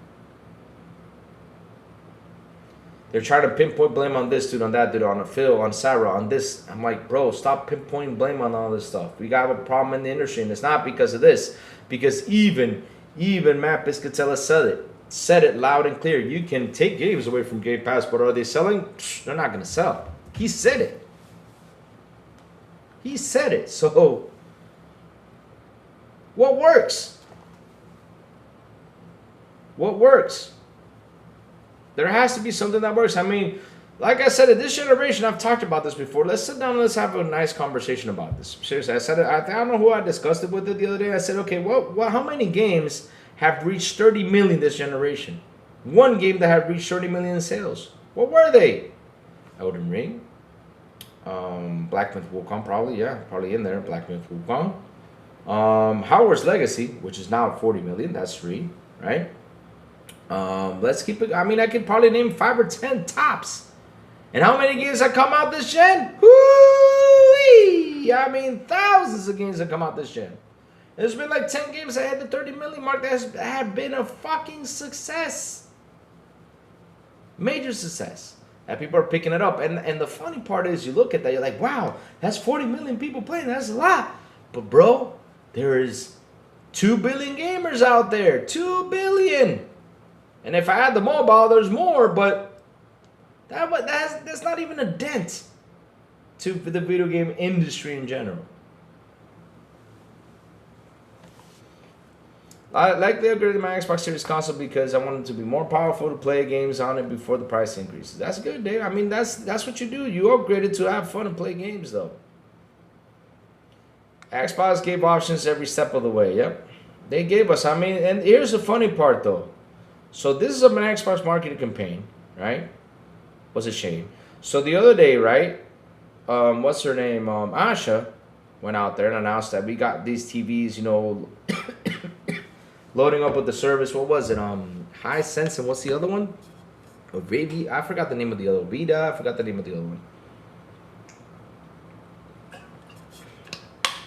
They're trying to pinpoint blame on this dude, on that dude, on Phil, on Sarah, on this. I'm like, bro, stop pinpointing blame on all this stuff. We got a problem in the industry, and it's not because of this. Because even Matt Piscatella said it loud and clear. You can take games away from Game Pass, but are they selling? They're not going to sell. He said it. He said it. So what works? What works? There has to be something that works. I mean, like I said, in this generation, I've talked about this before. Let's sit down and let's have a nice conversation about this. Seriously, I said it. I don't know who I discussed it with the other day. I said, okay, how many games have reached 30 million this generation? One game that had reached 30 million in sales. What were they? Elden Ring, Black Myth Wukong, probably in there. Black Myth Wukong, Hogwarts Legacy, which is now at 40 million. That's 3, right? Let's keep it. I mean, I could probably name 5 or 10 tops. And how many games have come out this gen? Whoo-wee! I mean, thousands of games have come out this gen. There's been like 10 games that had the 30 million mark that have been a fucking success. Major success. And people are picking it up. And the funny part is, you look at that, you're like, wow, that's 40 million people playing. That's a lot. But bro, there is 2 billion gamers out there. 2 billion. And if I add the mobile, there's more, but that's not even a dent to the video game industry in general. I like the upgrade of my Xbox Series console because I wanted to be more powerful to play games on it before the price increases. That's good, Dave. I mean, that's what you do. You upgrade it to have fun and play games, though. Xbox gave options every step of the way. Yep, they gave us. I mean, and here's the funny part, though. So this is an Xbox marketing campaign, right? Was a shame. So the other day, right? What's her name? Asha went out there and announced that we got these TVs, you know, loading up with the service. What was it? Hisense, and what's the other one? I forgot the name of the other one. Vida. I forgot the name of the other one.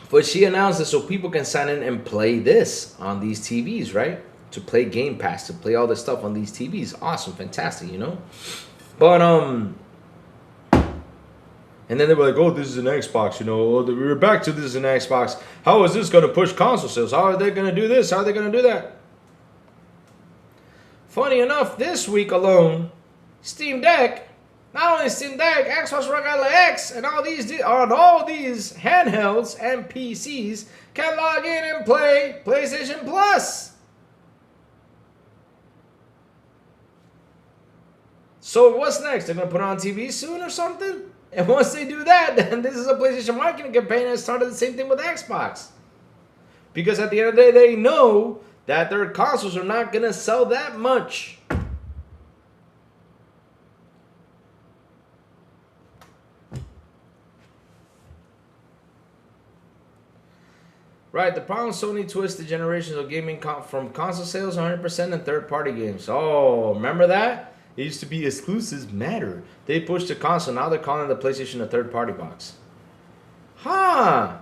But she announced it so people can sign in and play this on these TVs, right? To play Game Pass, to play all this stuff on these TVs. Awesome, fantastic, you know? But, and then they were like, oh, this is an Xbox, you know? We're back to this is an Xbox. How is this going to push console sales? How are they going to do this? How are they going to do that? Funny enough, this week alone, Steam Deck, not only Steam Deck, Xbox One X, and all these handhelds and PCs can log in and play PlayStation Plus. So what's next? They're going to put it on TV soon or something? And once they do that, then this is a PlayStation marketing campaign that started the same thing with Xbox. Because at the end of the day, they know that their consoles are not going to sell that much. Right, the problem Sony twisted generations of gaming from console sales 100% and third-party games. Oh, remember that? It used to be exclusives matter. They pushed the console. Now they're calling the PlayStation a third-party box. Huh.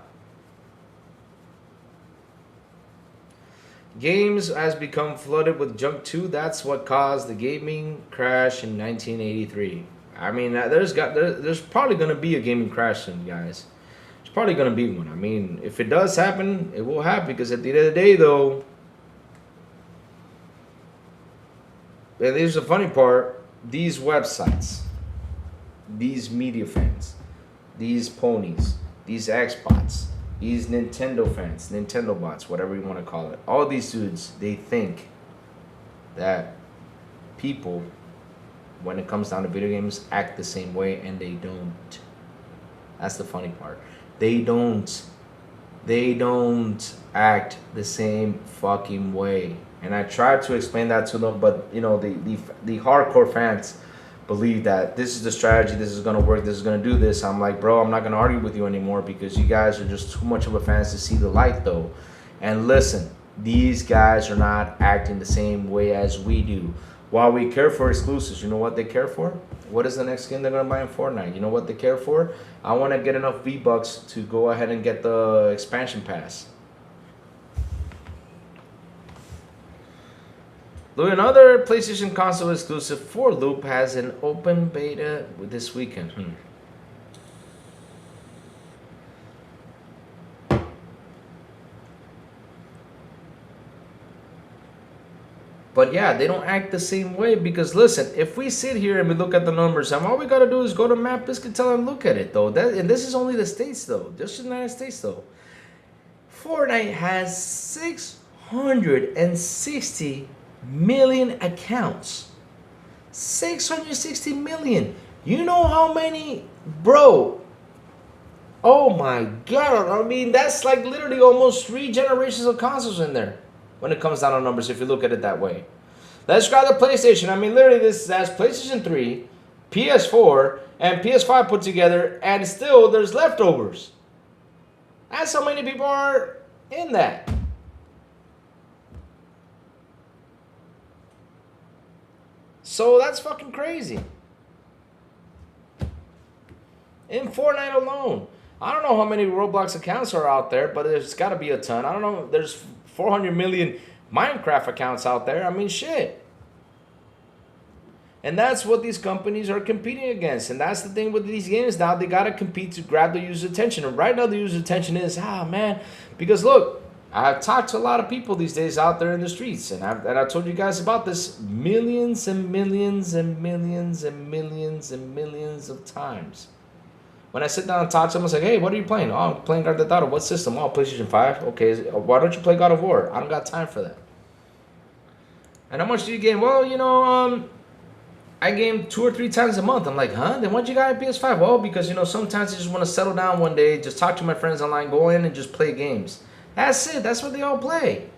Games has become flooded with junk too. That's what caused the gaming crash in 1983. I mean, there's probably going to be a gaming crash soon, guys. There's probably going to be one. I mean, if it does happen, it will happen. Because at the end of the day, though, and here's the funny part, these websites, these media fans, these ponies, these Xbots, these Nintendo fans, Nintendo bots, whatever you want to call it, all these dudes, they think that people, when it comes down to video games, act the same way, and they don't. That's the funny part. They don't act the same fucking way. And I tried to explain that to them, but you know, the hardcore fans believe that this is the strategy, this is gonna work, this is gonna do this. I'm like, bro, I'm not gonna argue with you anymore because you guys are just too much of a fans to see the light, though. And listen, these guys are not acting the same way as we do. While we care for exclusives, you know what they care for? What is the next skin they're gonna buy in Fortnite? You know what they care for? I want to get enough V-Bucks to go ahead and get the expansion pass. Another PlayStation console exclusive for Loop has an open beta this weekend. But yeah, they don't act the same way because listen, if we sit here and we look at the numbers, and all we gotta do is go to Matt Biscuitel and look at it though. And this is only the States though, just the United States though. Fortnite has 660 million accounts. 660 million. You know how many, bro? Oh my god! I mean, that's like literally almost 3 generations of consoles in there. When it comes down to numbers, if you look at it that way. Let's grab the PlayStation. I mean, literally, this has PlayStation 3, PS4, and PS5 put together, and still there's leftovers. That's how many people are in that. So that's fucking crazy. In Fortnite alone. I don't know how many Roblox accounts are out there, but there's got to be a ton. I don't know. There's 400 million Minecraft accounts out there. I mean, shit. And that's what these companies are competing against. And that's the thing with these games now. They got to compete to grab the user attention. And right now the user attention is, man. Because look, I've talked to a lot of people these days out there in the streets. And I told you guys about this millions and millions and millions and millions and millions of times. When I sit down and talk to them, I was like, hey, what are you playing? Oh, I'm playing Grand Theft Auto. What system? Oh, PlayStation 5. Okay, why don't you play God of War? I don't got time for that. And how much do you game? Well, you know, I game 2 or 3 times a month. I'm like, huh? Then why'd you got a PS5? Well, because, you know, sometimes I just want to settle down one day, just talk to my friends online, go in and just play games. That's it. That's what they all play.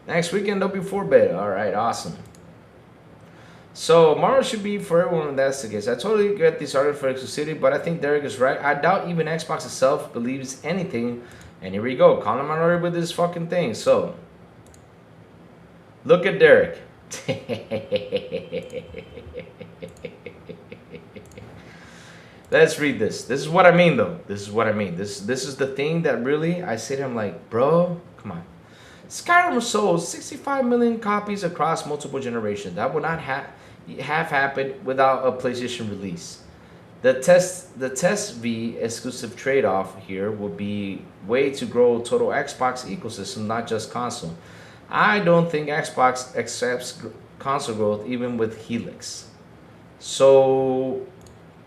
Next weekend, there'll be 4 beta. All right, awesome. So Mario should be for everyone when that's the case. I totally get this argument for exclusivity, but I think Derek is right. I doubt even Xbox itself believes anything. And here we go, calling minority with this fucking thing. So look at Derek. Let's read this. This is what I mean, though. This is what I mean. This is the thing that really I say to him like, bro, come on. Skyrim sold 65 million copies across multiple generations. That would not have happened without a PlayStation release. The test V exclusive trade-off here would be way to grow total Xbox ecosystem, not just console. I don't think Xbox accepts console growth even with Helix. So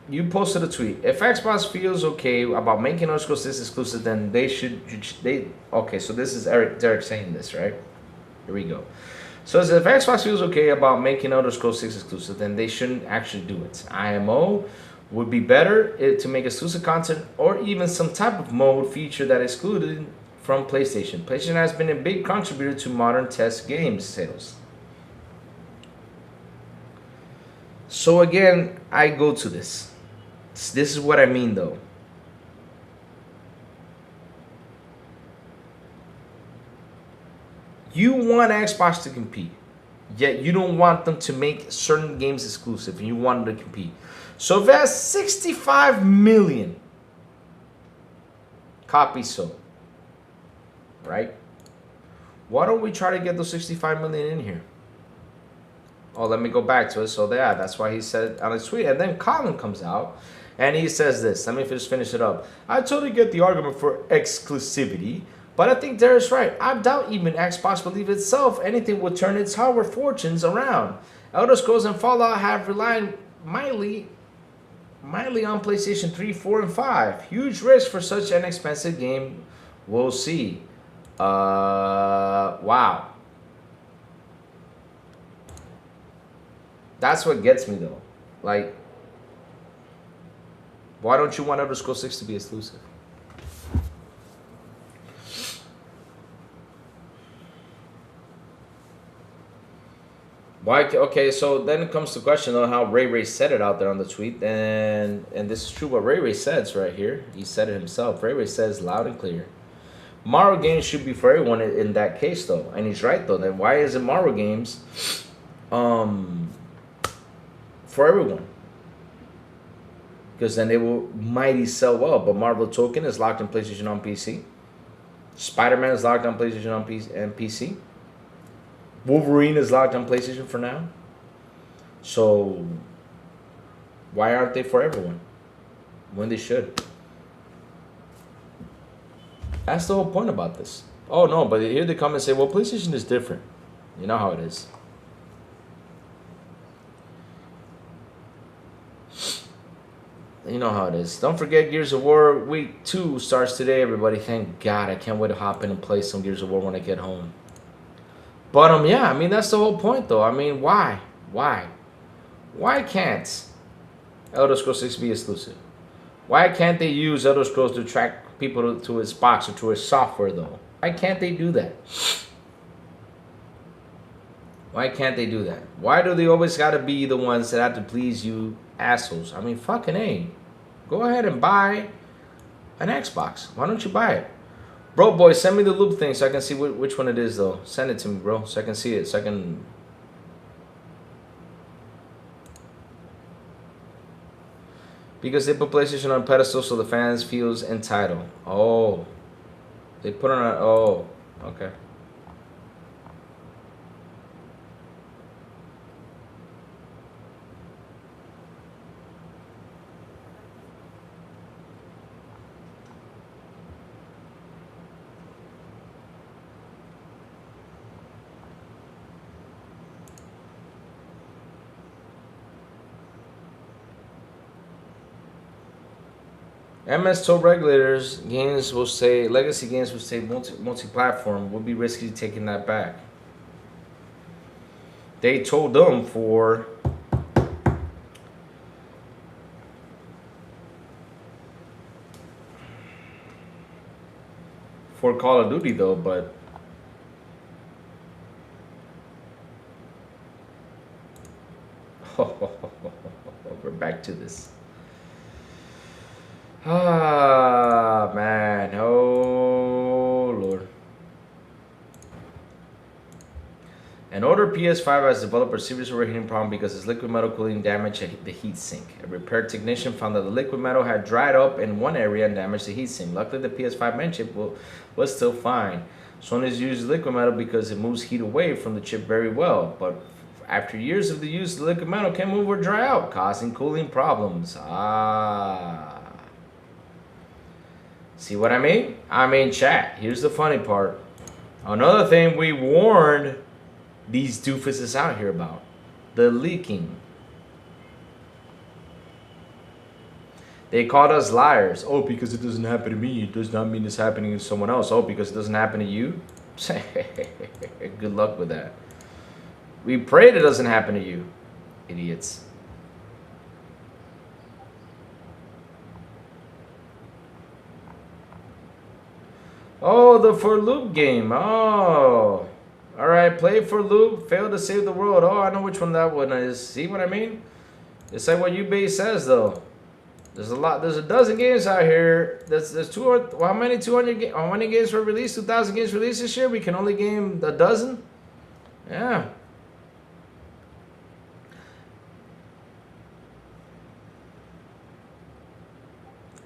you posted a tweet. If Xbox feels okay about making Elder Scrolls 6 exclusive, then they should. Okay, so this is Derek saying this, right? Here we go. So if Xbox feels okay about making Elder Scrolls 6 exclusive, then they shouldn't actually do it. IMO would be better to make exclusive content or even some type of mode feature that is excluded from PlayStation. PlayStation has been a big contributor to modern test games sales. So again, I go to this. This is what I mean, though. You want Xbox to compete, yet you don't want them to make certain games exclusive, and you want them to compete. So if it has 65 million copies sold, right? Why don't we try to get those 65 million in here? Oh, let me go back to it. So yeah, that's why he said on his tweet. And then Colin comes out and he says this. Let me just finish it up. I totally get the argument for exclusivity, but I think Derek's right. I doubt even Xbox believe itself anything would turn its hardware fortunes around. Elder Scrolls and Fallout have relied mightily on PlayStation 3, 4, and 5. Huge risk for such an expensive game. We'll see. Wow. That's what gets me, though. Like, why don't you want Elder Scrolls 6 to be exclusive? Why? Okay, so then it comes to question on how Ray said it out there on the tweet, and this is true what Ray says right here. He said it himself. Ray says loud and clear. Mario games should be for everyone in that case, though, and he's right though. Then why isn't Mario games, for everyone? Because then they will mighty sell well. But Marvel Token is locked in PlayStation on PC. Spider-Man is locked on PlayStation on PC. Wolverine is locked on PlayStation for now. So why aren't they for everyone when they should? That's the whole point about this. Oh no, but here they come and say, well, PlayStation is different. You know how it is. You know how it is. Don't forget Gears of War Week 2 starts today, everybody. Thank God. I can't wait to hop in and play some Gears of War when I get home. But yeah, I mean that's the whole point though. I mean, why? Why can't Elder Scrolls 6 be exclusive? Why can't they use Elder Scrolls to attract people to its box or to its software though? Why can't they do that? Why can't they do that? Why do they always gotta be the ones that have to please you assholes? I mean, fucking A. Go ahead and buy an Xbox. Why don't you buy it? Bro, boy, send me the loop thing so I can see which one it is, though. Send it to me, bro, so I can see it, so I can... Because they put PlayStation on a pedestal so the fans feels entitled. Oh. They put on a... Oh, okay. MS told regulators games will say legacy games will stay multi-platform. Would be risky taking that back. They told them for Call of Duty though, but we're back to this. Ah, man. Oh, Lord. An older PS5 has developed a serious overheating problem because its liquid metal cooling damaged the heatsink. A repair technician found that the liquid metal had dried up in one area and damaged the heatsink. Luckily, the PS5 main chip was still fine. Sony's used liquid metal because it moves heat away from the chip very well, but after years of the use, the liquid metal can move or dry out, causing cooling problems. Ah. See what I mean? I mean, chat, here's the funny part. Another thing we warned these doofuses out here about. The leaking. They called us liars. Oh, because it doesn't happen to me, it does not mean it's happening to someone else. Oh, because it doesn't happen to you? Good luck with that. We pray it doesn't happen to you, idiots. Oh, the for loop game. Oh. Alright, play for loop, fail to save the world. Oh, I know which one that one is. See what I mean? It's like what Ubase says though. There's a dozen games out here. There's two or how many 200 how many games were released? 2,000 games released this year? We can only game a dozen? Yeah.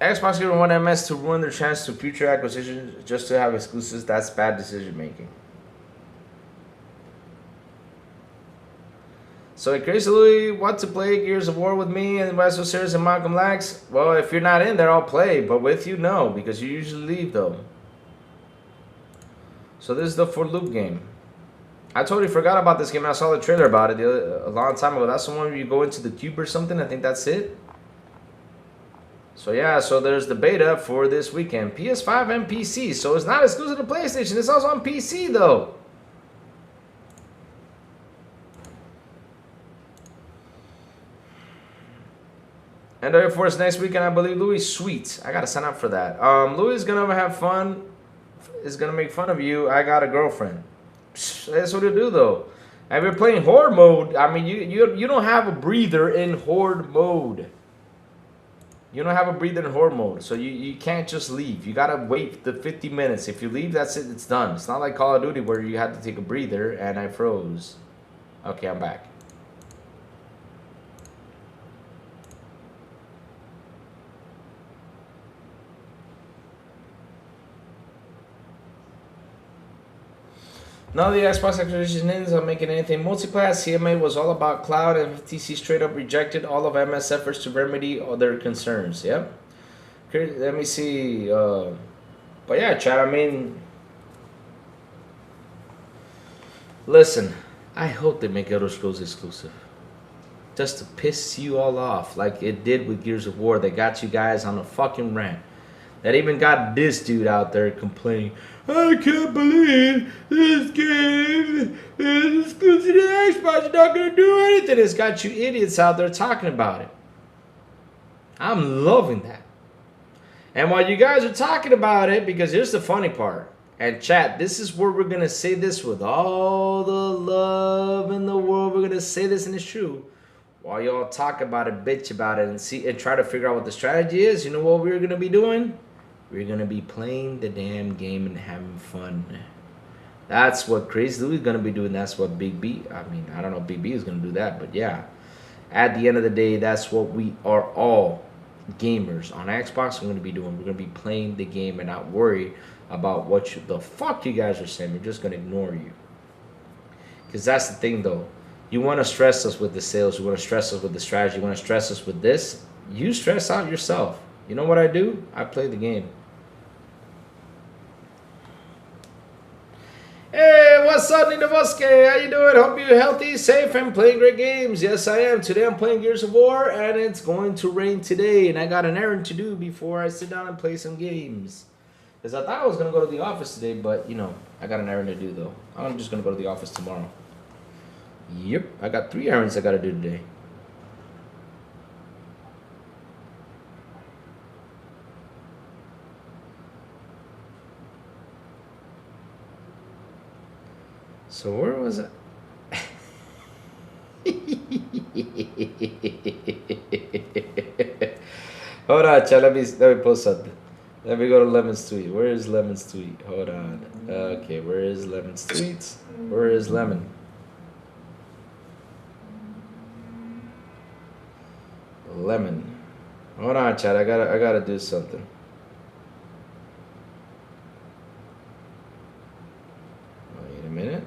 Xbox giving one MS to ruin their chance to future acquisitions just to have exclusives. That's bad decision making. So in case you want to play Gears of War with me and Western Series and Malcolm Lax, well, if you're not in there, I'll play. But with you, no, because you usually leave though. So this is the for loop game. I totally forgot about this game. I saw the trailer about it a long time ago. That's the one where you go into the cube or something. I think that's it. So yeah, so there's the beta for this weekend. PS5 and PC. So it's not exclusive to PlayStation. It's also on PC though. And Air Force next weekend, I believe. Louis, sweet. I gotta sign up for that. Louis is gonna have fun. Is gonna make fun of you. I got a girlfriend. That's what he'll do though. And we're playing horde mode. I mean, you don't have a breather in horde mode. You don't have a breather in horde mode, so you can't just leave. You gotta wait the 50 minutes. If you leave, that's it. It's done. It's not like Call of Duty where you had to take a breather and I froze. Okay, I'm back. None of the Xbox acquisitions are making anything multiplayer. CMA was all about cloud, and FTC straight up rejected all of MS efforts to remedy all their concerns. Yep. Let me see. But yeah, chat. I mean, Listen, I hope they make Elder Scrolls exclusive. Just to piss you all off like it did with Gears of War. They got you guys on a fucking rant. That even got this dude out there complaining, I can't believe this game is exclusive to Xbox. You're not going to do anything. It's got you idiots out there talking about it. I'm loving that. And while you guys are talking about it, because here's the funny part. And chat, this is where we're going to say this with all the love in the world. We're going to say this and it's true. While y'all talk about it, bitch about it, and see and try to figure out what the strategy is, you know what we're going to be doing? We're going to be playing the damn game and having fun. That's what Crazy Louie is going to be doing. That's what Big B, I mean, I don't know if Big B is going to do that, but yeah. At the end of the day, that's what we are all gamers on Xbox. We're going to be doing. We're going to be playing the game and not worry about what the fuck you guys are saying. We're just going to ignore you. Because that's the thing, though. You want to stress us with the sales. You want to stress us with the strategy. You want to stress us with this. You stress out yourself. You know what I do? I play the game. Hey, what's up, Nina Bosque? How you doing? Hope you're healthy, safe, and playing great games. Yes, I am. Today I'm playing Gears of War, and it's going to rain today. And I got an errand to do before I sit down and play some games. Because I thought I was going to go to the office today, but, you know, I got an errand to do, though. I'm just going to go to the office tomorrow. Yep, I got 3 errands I got to do today. So where was it? Hold on, chat. Let me post something. Let me go to Lemon's tweet. Where is Lemon's tweet? Hold on. Okay, where is Lemon's tweet? Where is Lemon? Lemon. Hold on, chat. I gotta do something. Wait a minute.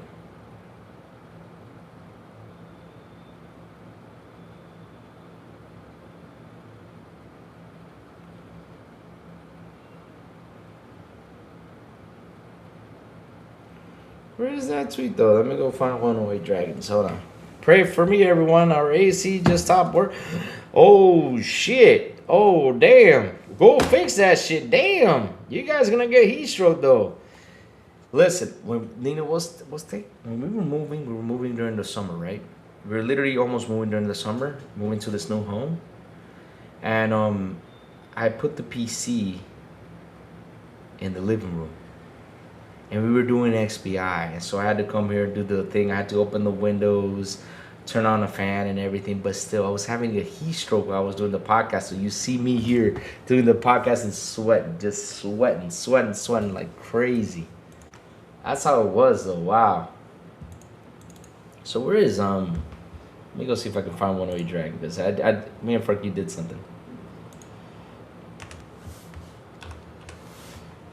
Where is that tweet though? Let me go find 108 Dragons. Hold on. Pray for me, everyone. Our AC just stopped work. Oh shit. Oh damn. Go fix that shit. Damn. You guys gonna get heat stroke though. Listen, when Nina when we were moving during the summer, right? We were literally almost moving during the summer, moving to this new home. And I put the PC in the living room. And we were doing XBI, and so I had to come here and do the thing. I had to open the windows, turn on a fan and everything, but still I was having a heat stroke while I was doing the podcast. So you see me here doing the podcast and sweating, just sweating like crazy. That's how it was though. Wow. So where is let me go see if I can find 108 Dragon, because me and Frankie did something.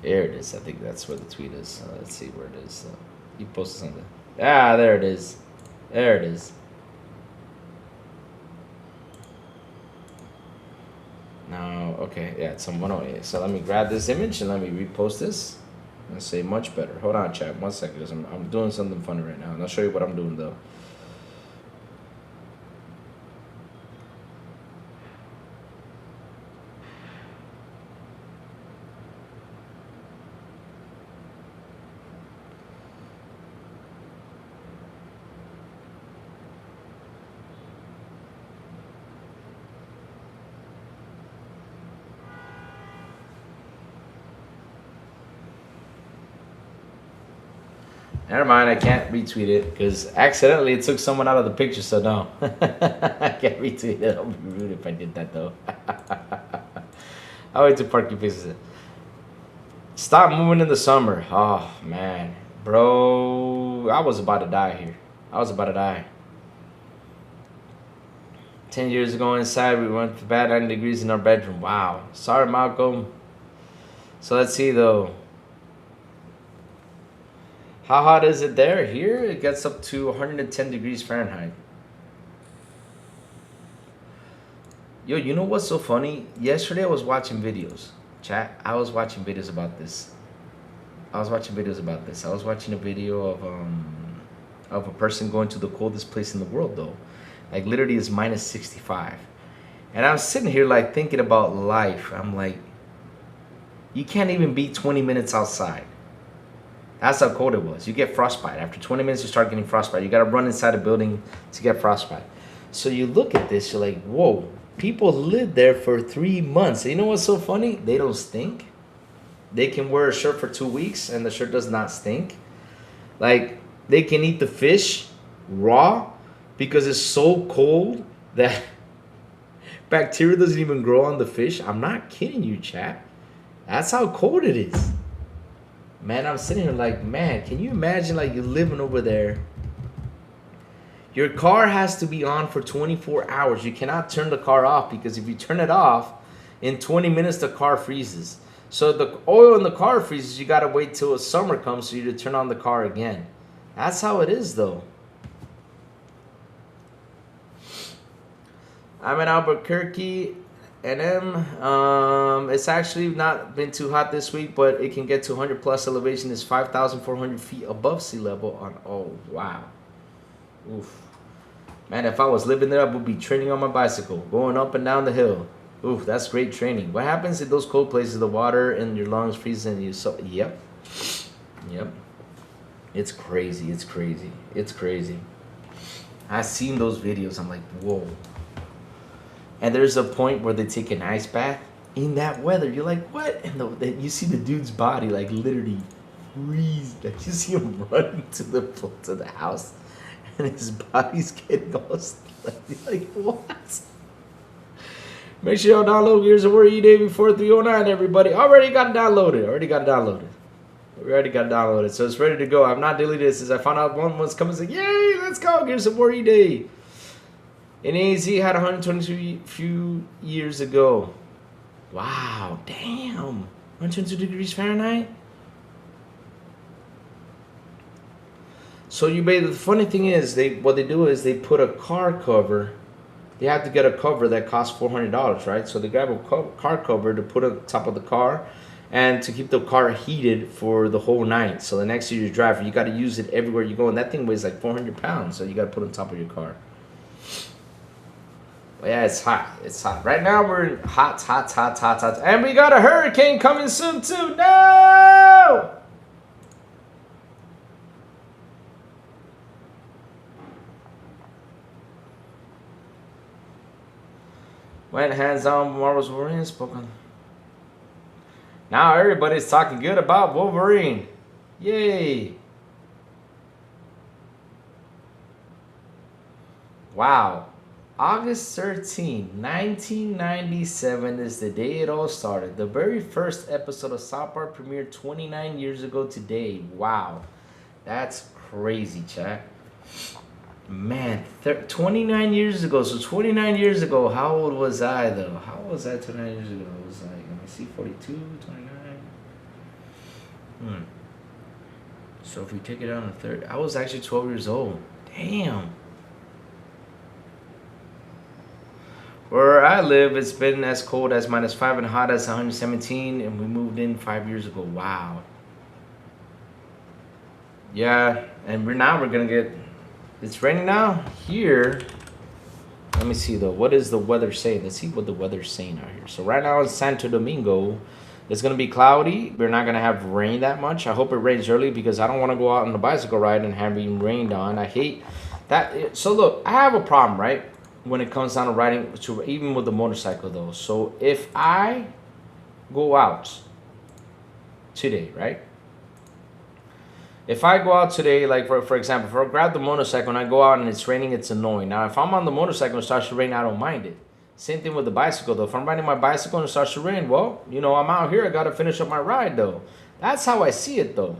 There it is. I think that's where the tweet is. Let's see where it is. You posted something. Ah, there it is. There it is. Now, okay, yeah, it's on 108. So let me grab this image and let me repost this and say much better. Hold on, chat. 1 second, because I'm doing something funny right now, and I'll show you what I'm doing though. Never mind, I can't retweet it because accidentally it took someone out of the picture, so no. I can't retweet it. I'll be rude if I did that though. I'll wait till Parky fixes it. Stop moving in the summer. Oh man. Bro, I was about to die here. I was about to die. 10 years ago inside, we went to bad 90 degrees in our bedroom. Wow. Sorry, Malcolm. So let's see though. How hot is it there? Here it gets up to 110 degrees Fahrenheit. Yo, you know what's so funny? Yesterday I was watching videos. Chat, I was watching videos about this. I was watching a video of of a person going to the coldest place in the world though. Like literally it's minus 65. And I'm sitting here like thinking about life. I'm like, you can't even be 20 minutes outside. That's how cold it was. You get frostbite. After 20 minutes, you start getting frostbite. You got to run inside a building to get frostbite. So you look at this, you're like, whoa, people live there for 3 months. And you know what's so funny? They don't stink. They can wear a shirt for 2 weeks and the shirt does not stink. Like, they can eat the fish raw because it's so cold that bacteria doesn't even grow on the fish. I'm not kidding you, chat. That's how cold it is. Man, I'm sitting here like, man, can you imagine like you're living over there? Your car has to be on for 24 hours. You cannot turn the car off because if you turn it off, in 20 minutes the car freezes. So the oil in the car freezes, you got to wait till summer comes for you to turn on the car again. That's how it is though. I'm in Albuquerque. It's actually not been too hot this week, but it can get to 100 plus. Elevation is 5,400 feet above sea level on, oh wow, oof, man, if I was living there I would be training on my bicycle going up and down the hill. Oof, that's great training. What happens in those cold places? The water in your lungs freezes and you, so yep, it's crazy. I've seen those videos. I'm like, whoa. And there's a point where they take an ice bath in that weather. You're like, what? And you see the dude's body like literally freeze. Like you see him running to the house, and his body's getting all like what? Make sure y'all download Gears of War E-Day before 309, everybody. Already got it downloaded. We already got it downloaded, so it's ready to go. I've not deleted it since I found out one was coming. Like, yay, let's go, Gears of War E-Day. NAZ had 122 few years ago. Wow, damn. 122 degrees Fahrenheit? So the funny thing is, what they do is they put a car cover. They have to get a cover that costs $400, right? So they grab a car cover to put on top of the car and to keep the car heated for the whole night. So the next year you drive, you got to use it everywhere you go. And that thing weighs like 400 pounds. So you got to put it on top of your car. But yeah, it's hot. It's hot. Right now we're in hot. And we got a hurricane coming soon too. No! Went hands-on Marvel's Wolverine spoken. Now everybody's talking good about Wolverine. Yay! Wow. August 13, 1997 is the day it all started. The very first episode of South Park premiered 29 years ago today. Wow. That's crazy, chat. Man, 29 years ago. So 29 years ago, how old was I though? How old was I 29 years ago? I was like, let me see, 42, 29. So if we take it out to 30, I was actually 12 years old. Damn. Where I live, it's been as cold as -5 and hot as 117, and we moved in 5 years ago. Wow. Yeah, and we're gonna get. It's raining now here. Let me see though. What is the weather saying? Let's see what the weather's saying out here. So right now in Santo Domingo, it's gonna be cloudy. We're not gonna have rain that much. I hope it rains early because I don't want to go out on a bicycle ride and have it rained on. I hate that. So look, I have a problem, right? When it comes down to riding, even with the motorcycle though. So if I go out today, right? If I go out today, like for example, if I grab the motorcycle and I go out and it's raining, it's annoying. Now, if I'm on the motorcycle and it starts to rain, I don't mind it. Same thing with the bicycle though. If I'm riding my bicycle and it starts to rain, well, you know, I'm out here, I gotta finish up my ride though. That's how I see it though.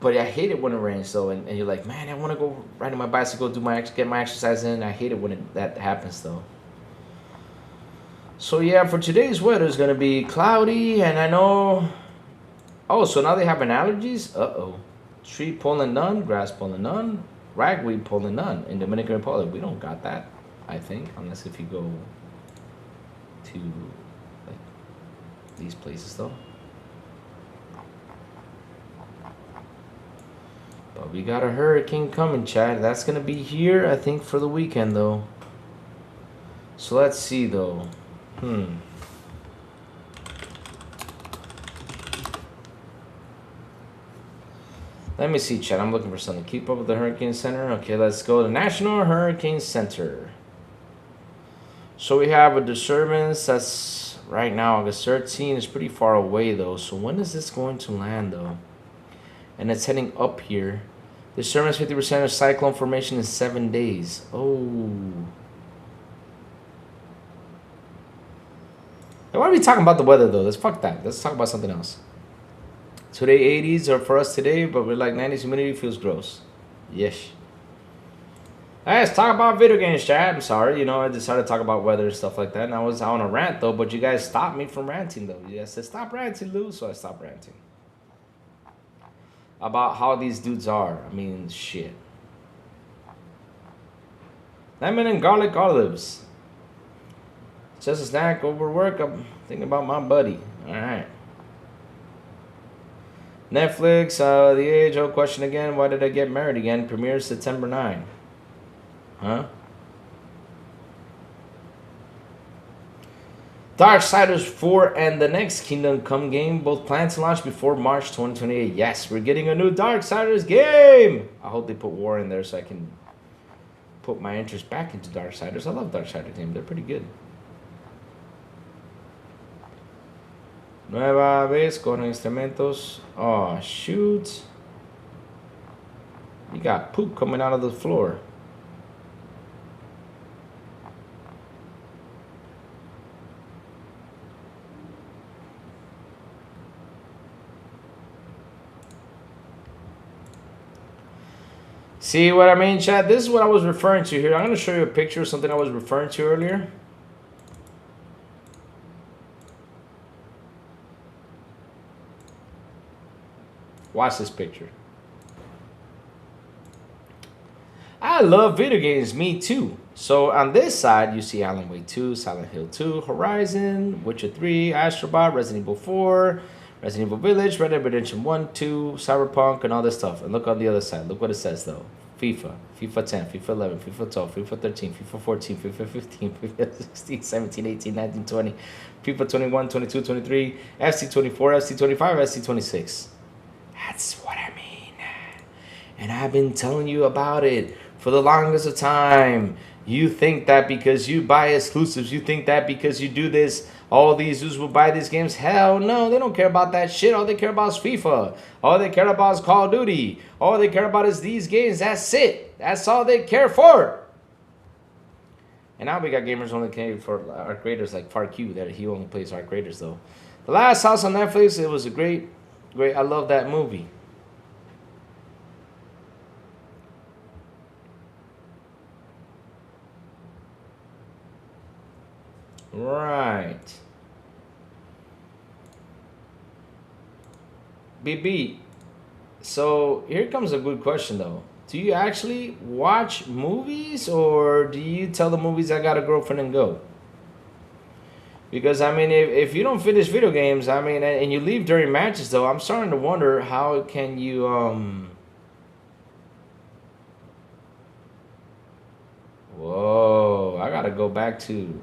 But I hate it when it rains though, and you're like, man, I want to go riding my bicycle, get my exercise in. I hate it when that happens though. So yeah, for today's weather is gonna be cloudy, and I know. Oh, so now they have allergies. Tree pollen none, grass pollen none, ragweed pollen none. In Dominican Republic, we don't got that. I think, unless if you go to like these places though. But we got a hurricane coming, Chad. That's going to be here, I think, for the weekend, though. So let's see, though. Let me see, Chad. I'm looking for something. Keep up with the Hurricane Center. Okay, let's go to National Hurricane Center. So we have a disturbance that's right now, August 13. It's pretty far away, though. So when is this going to land, though? And it's heading up here. Disturbance 50% of cyclone formation in 7 days. Oh. Hey, why are we talking about the weather, though? Let's fuck that. Let's talk about something else. Today 80s are for us today, but we're like 90s humidity feels gross. Yes. Hey, let's talk about video games, Chad. I'm sorry, you know, I decided to talk about weather and stuff like that. And I was on a rant, though, but you guys stopped me from ranting, though. You guys said, stop ranting, Lou, so I stopped ranting. About how these dudes are. I mean, shit. Lemon and garlic olives. Just a snack over work. I'm thinking about my buddy. All right. Netflix, the age-old question again. Why did I get married again? Premieres September 9. Huh? Darksiders 4 and the next Kingdom Come game both planned to launch before March 2028. Yes, we're getting a new Darksiders game! I hope they put war in there so I can put my interest back into Darksiders. I love Darksiders games. They're pretty good. Nueva vez con instrumentos. Oh, shoot. You got poop coming out of the floor. See what I mean, Chad? This is what I was referring to here. I'm going to show you a picture of something I was referring to earlier. Watch this picture. I love video games. Me too. So on this side, you see Alan Wake 2, Silent Hill 2, Horizon, Witcher 3, Astrobot, Resident Evil 4, Resident Evil Village, Red Dead Redemption 1, 2, Cyberpunk, and all this stuff. And look on the other side. Look what it says, though. FIFA, FIFA 10, FIFA 11, FIFA 12, FIFA 13, FIFA 14, FIFA 15, FIFA 16, 17, 18, 19, 20, FIFA 21, 22, 23, FC 24, FC 25, FC 26. That's what I mean. And I've been telling you about it for the longest of time. You think that because you buy exclusives, you think that because you do this, all these users will buy these games. Hell no, they don't care about that shit. All they care about is FIFA. All they care about is Call of Duty. All they care about is these games. That's it. That's all they care for. And now we got gamers only care for Arc Raiders like FarQ. That he only plays Arc Raiders though. The Last House on Netflix, it was a great. I love that movie. Right. BB. So here comes a good question though. Do you actually watch movies or do you tell the movies I got a girlfriend and go? Because, I mean, if you don't finish video games, I mean, and you leave during matches, though, I'm starting to wonder how can you, Whoa, I gotta go back to...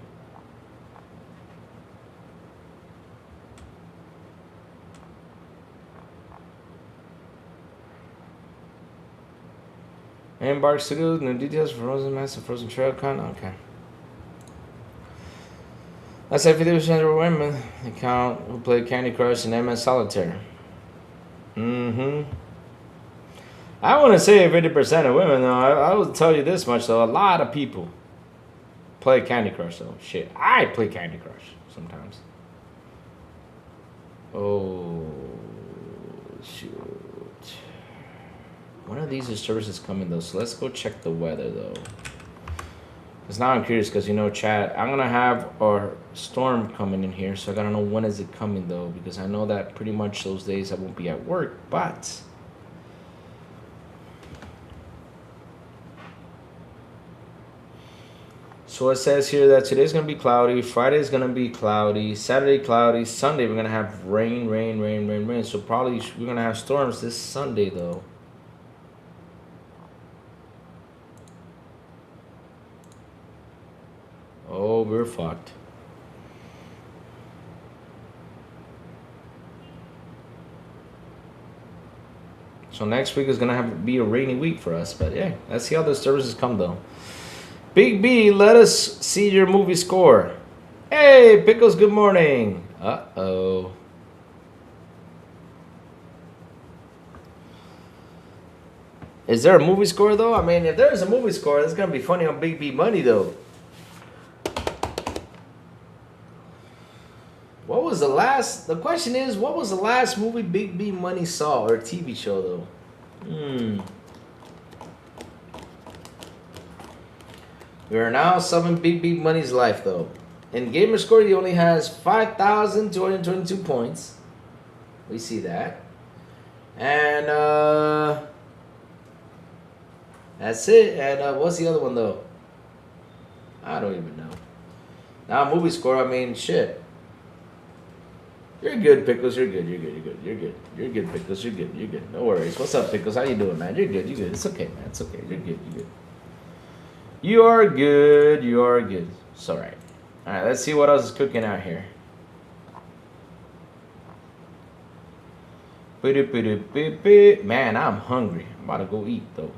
Embark Studios, no details for Frozen Master, Frozen Trail Con, okay. I said 50% of women account who play Candy Crush and MS Solitaire. I want to say 50% of women, though. I will tell you this much, though. A lot of people play Candy Crush, though. Shit, I play Candy Crush sometimes. Oh, shoot. When are these services coming, though? So let's go check the weather, though. Because now I'm curious, because, you know, chat, I'm going to have our storm coming in here, so I got to know when is it coming, though, because I know that pretty much those days I won't be at work, but... So it says here that today's going to be cloudy, Friday's going to be cloudy, Saturday cloudy, Sunday we're going to have rain, so probably we're going to have storms this Sunday, though. Oh, we're fucked. So next week is gonna be a rainy week for us, but yeah, let's see how the services come though. Big B, let us see your movie score. Hey, Pickles, good morning. Uh-oh. Is there a movie score though? I mean, if there is a movie score, that's gonna be funny on Big B Money though. What was the last? The question is, what was the last movie Big B Money saw or TV show though? We are now summing Big B Money's life though. In gamer score, he only has 5,222 points. We see that, and that's it. And what's the other one though? I don't even know. Now movie score. I mean, shit. You're good, Pickles. You're good. You're good. You're good. You're good. You're good, Pickles. You're good. You're good. No worries. What's up, Pickles? How you doing, man? You're good. You're good. It's okay, man. It's okay. You're good. You're good. You are good. You are good. It's all right. All right. Let's see what else is cooking out here. Man, I'm hungry. I'm about to go eat though.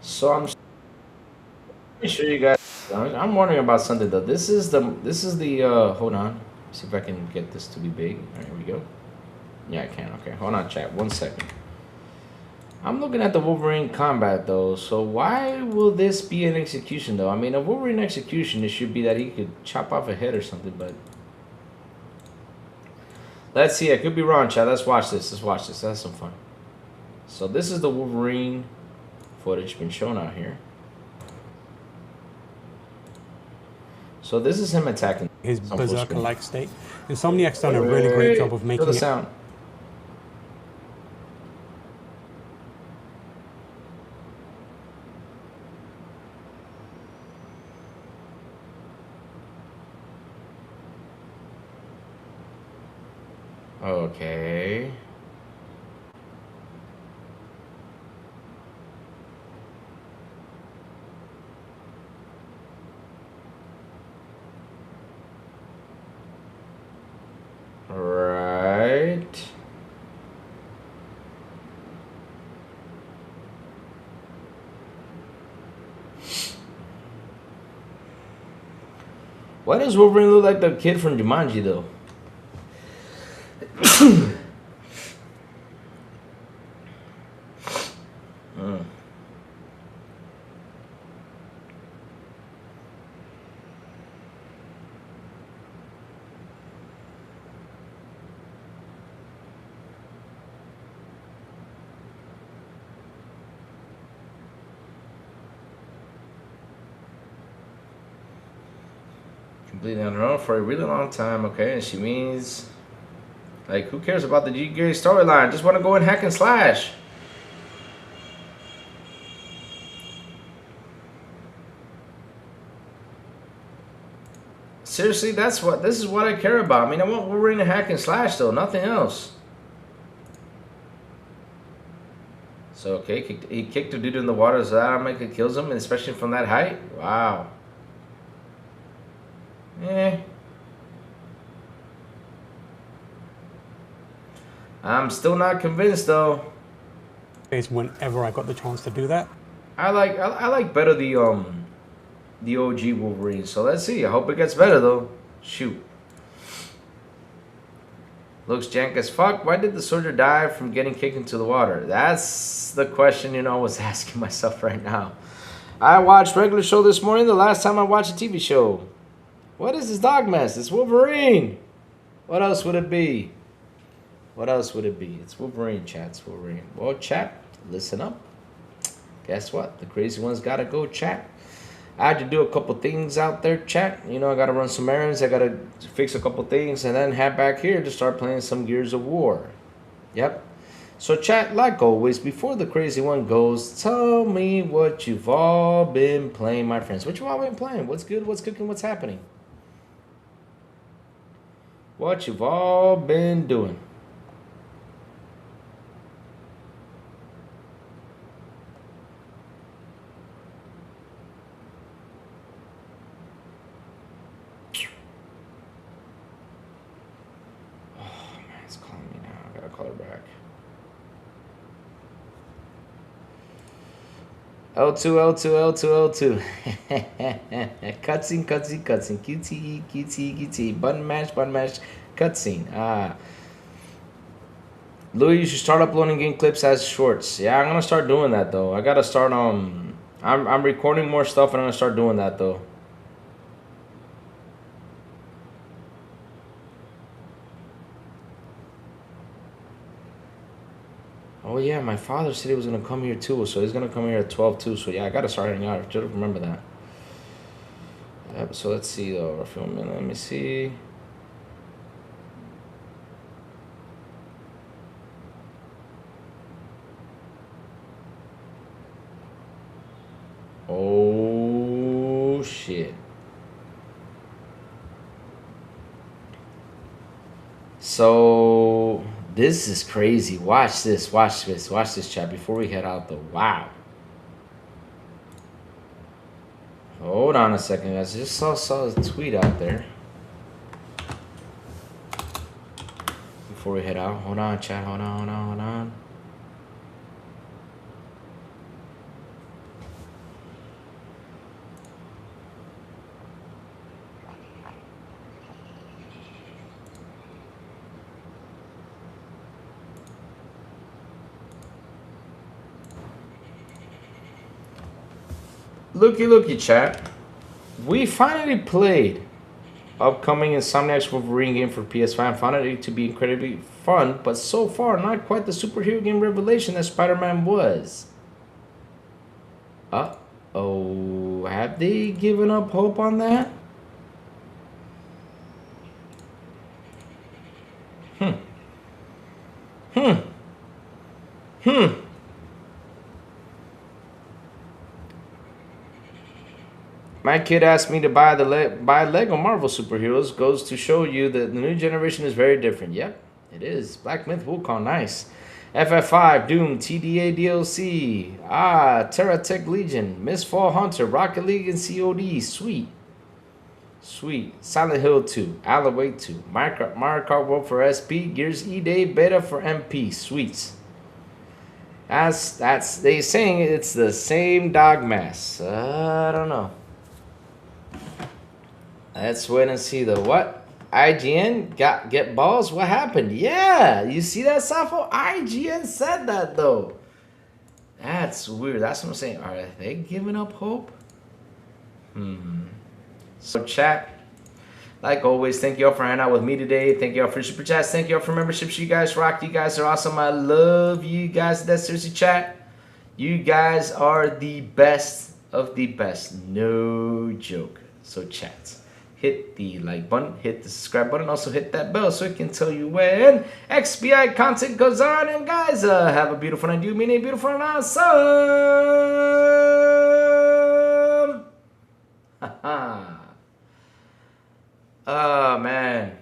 So I'm sure you guys. I'm wondering about something though. This is the. Hold on. See if I can get this to be big. All right, here we go. Yeah, I can. Okay, hold on, chat. 1 second. I'm looking at the Wolverine combat though. So why will this be an execution though? I mean, a Wolverine execution, it should be that he could chop off a head or something. But let's see. I could be wrong, chat. Let's watch this. Let's watch this. That's some fun. So this is the Wolverine footage been shown out here. So this is him attacking his berserker-like state. Insomniac's done a really great job of making the it. Sound. Okay. Right. Why does Wolverine look like the kid from Jumanji though? Completely on her own for a really long time, okay? And she means, like, who cares about the G Gary storyline? Just want to go and hack and slash. Seriously, this is what I care about. I mean, I want Wolverine to hack and slash though, nothing else. So, okay, he kicked a dude in the water, so that automatically kills him, and especially from that height? Wow. I'm still not convinced though. Whenever I got the chance to do that. I like better the OG Wolverine. So let's see. I hope it gets better though. Shoot. Looks jank as fuck. Why did the soldier die from getting kicked into the water? That's the question, I was asking myself right now. I watched regular show this morning. The last time I watched a TV show. What is this dog mess? It's Wolverine. What else would it be? What else would it be? It's Wolverine, chat. It's Wolverine. Well, chat, listen up. Guess what? The crazy ones gotta go, chat. I had to do a couple things out there, chat. You know, I gotta run some errands. I gotta fix a couple things, and then head back here to start playing some Gears of War. Yep. So, chat, like always, before the crazy one goes, tell me what you've all been playing, my friends. What you all been playing? What's good? What's cooking? What's happening? What you've all been doing? Oh, man, it's calling me now. I gotta call her back. L2. Cutscene. QTE. Button mash. Cutscene. Louis, you should start uploading game clips as shorts. Yeah, I'm gonna start doing that though. I gotta start I'm recording more stuff and I'm gonna start doing that though. Oh yeah, my father said he was gonna come here too, so he's gonna come here at 12 too. So yeah, I gotta start hanging out. I should remember that. Yep, so let's see though. We're filming. Let me see. Oh shit. So this is crazy. Watch this, chat, before we head out though. Wow. Hold on a second, guys. I just saw a tweet out there. Before we head out. Hold on, chat. Hold on. Looky, chat. We finally played upcoming Insomniac's Wolverine game for PS5 and found it to be incredibly fun, but so far not quite the superhero game revelation that Spider-Man was. Uh-oh. Have they given up hope on that? My kid asked me to buy Lego Marvel superheroes. Goes to show you that the new generation is very different. Yep, it is. Black Myth Wukong, nice. FF5, Doom, TDA DLC. TerraTech Legion, Mistfall Hunter, Rocket League, and COD. Sweet. Silent Hill 2, Alan Wake 2, Mario Kart World for SP, Gears E-Day Beta for MP. Sweet. That's they saying it's the same dog mess. I don't know. Let's wait and see though. What? IGN get balls? What happened? Yeah, you see that, Safo? IGN said that though. That's weird. That's what I'm saying. Are they giving up hope? So chat, like always, thank you all for hanging out with me today. Thank you all for super chats. Thank you all for memberships. You guys rock. You guys are awesome. I love you guys. That's seriously, chat. You guys are the best of the best. No joke. So chat, hit the like button, hit the subscribe button, also hit that bell so it can tell you when XBI content goes on. And guys, have a beautiful night. Do you mean a beautiful and awesome? Oh man,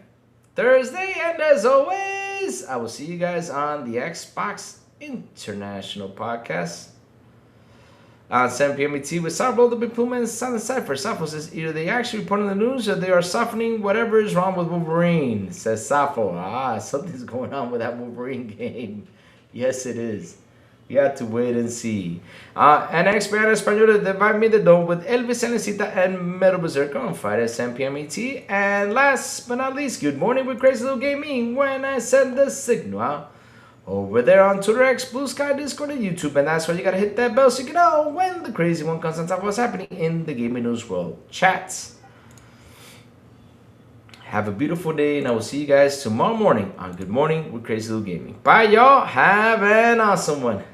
Thursday, and as always, I will see you guys on the Xbox International Podcast on 7 p.m. ET with Safo, the Big Puma, and Silent Cypher. Safo says either they actually reporting the news or they are softening whatever is wrong with Wolverine. Says Safo. Something's going on with that Wolverine game. Yes, it is. You have to wait and see. And Expert Español Divide Me the Dome with Elvis Cenecita and Metal Berserker on Friday, 7 p.m. ET. And last but not least, good morning with Crazy Little Gaming when I send the signal out. over there on Twitter, X, Blue Sky, Discord, and YouTube. And that's why you gotta hit that bell so you can know when the crazy one comes on top of what's happening in the gaming news world. Chats. Have a beautiful day, and I will see you guys tomorrow morning on Good Morning with Crazy Little Gaming. Bye, y'all. Have an awesome one.